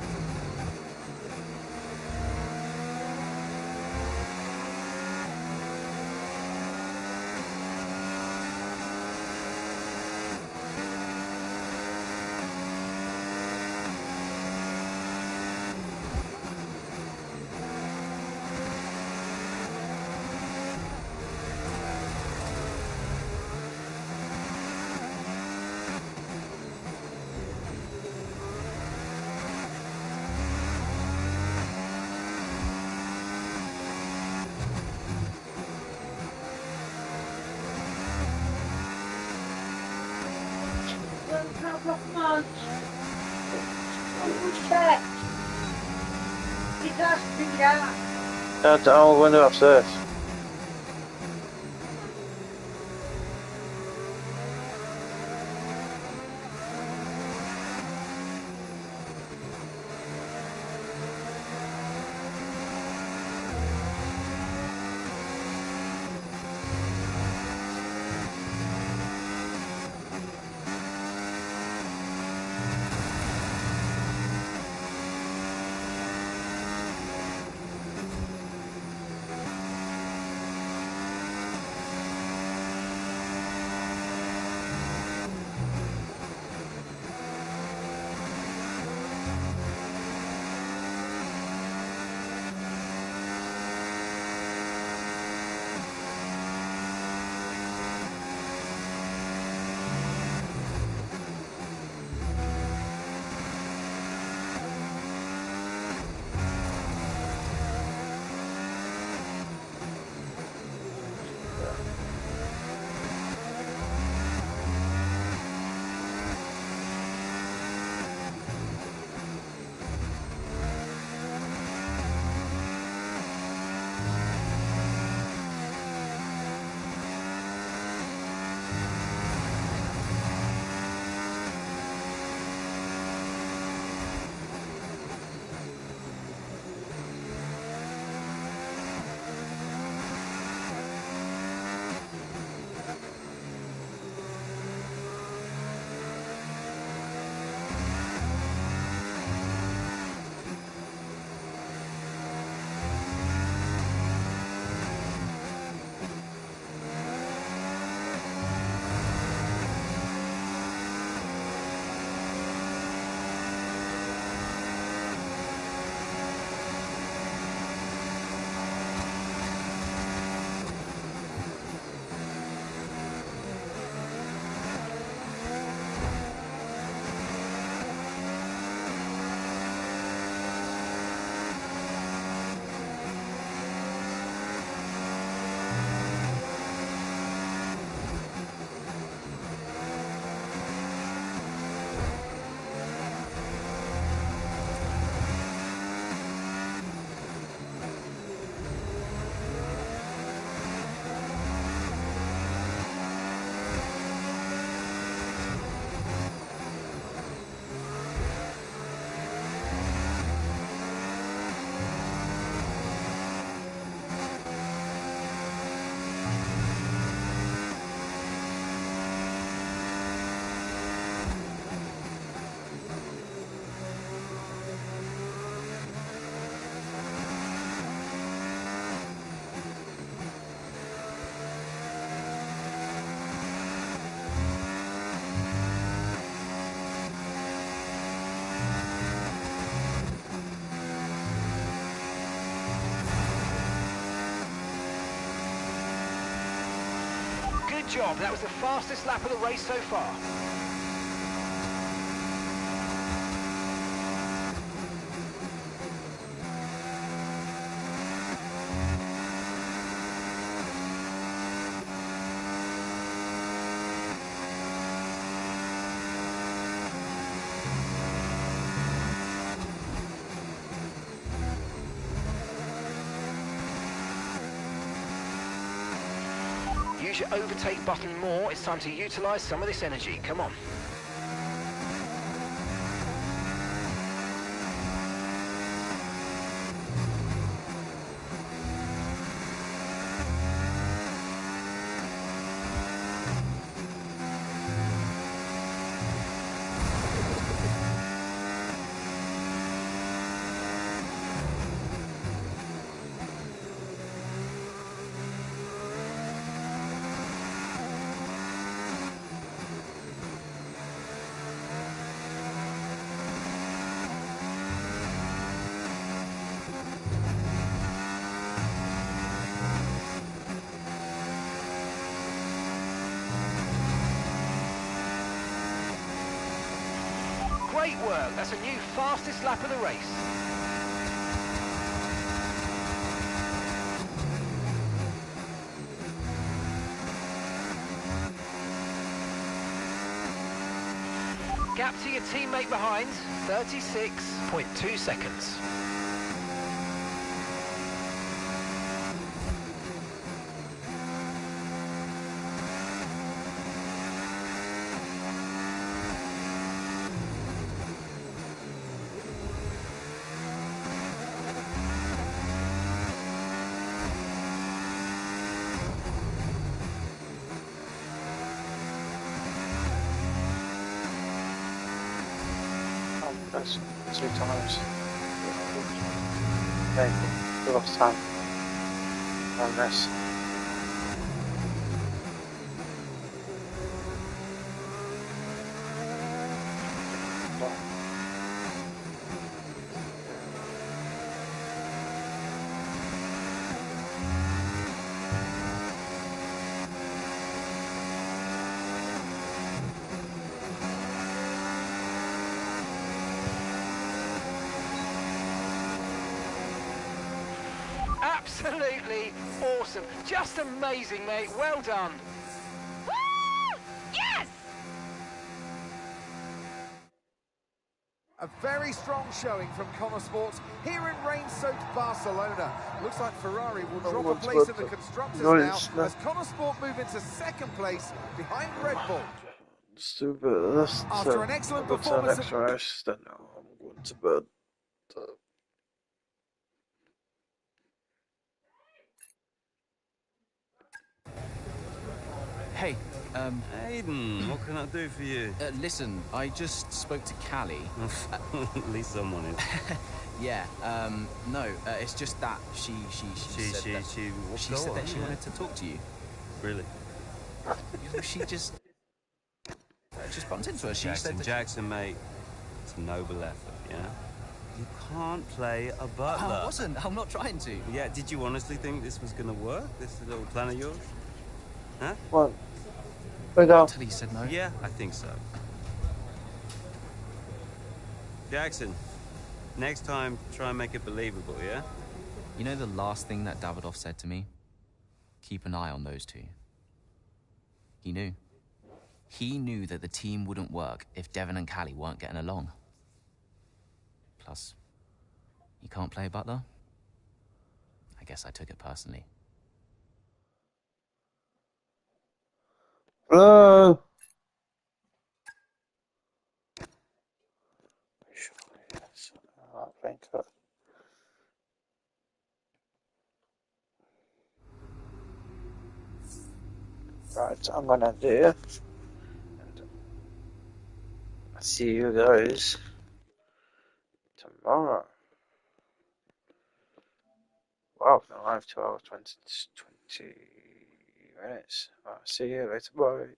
Speaker 13: not much. Check. It has been that.
Speaker 1: I'll go into upstairs.
Speaker 2: Good job. That was the fastest lap of the race so far. Use your overtake button more. It's time to utilise some of this energy. Come on. Great work. That's a new fastest lap of the race. Gap to your teammate behind, 36.2 seconds.
Speaker 1: That's 2 times. Okay, we lost time on this.
Speaker 2: Absolutely awesome. Just amazing, mate. Well done.
Speaker 6: Woo! Yes!
Speaker 3: A very strong showing from Connor Sports here in rain-soaked Barcelona. Looks like Ferrari will drop a place in the Constructors now as Connor Sport move into second place behind Red Bull.
Speaker 1: Stupid.
Speaker 3: After an excellent performance,
Speaker 1: I'm going to bed.
Speaker 17: Hey,
Speaker 9: Aiden, what can I do for you?
Speaker 17: Listen, I just spoke to Callie.
Speaker 9: At least someone is.
Speaker 17: Yeah, no, it's just that she said that she wanted to talk to you.
Speaker 9: Really?
Speaker 17: She just bumped into her. She said that
Speaker 9: Jackson, mate, it's a noble effort, yeah? You can't play a butler.
Speaker 17: I wasn't. I'm not trying to.
Speaker 9: Yeah, did you honestly think this was gonna work? This little plan of yours? Huh?
Speaker 1: What? Until
Speaker 17: he said no.
Speaker 9: Yeah, I think so. Jackson, next time, try and make it believable, yeah?
Speaker 17: You know the last thing that Davidoff said to me? Keep an eye on those two. He knew. He knew that the team wouldn't work if Devon and Callie weren't getting along. Plus, you can't play butler? I guess I took it personally.
Speaker 1: Hello. Yes, I think so. Right, I'm gonna do, and I'll see you guys tomorrow. Wow, no, I have 2 hours 20 minutes. I'll see you later. Bye.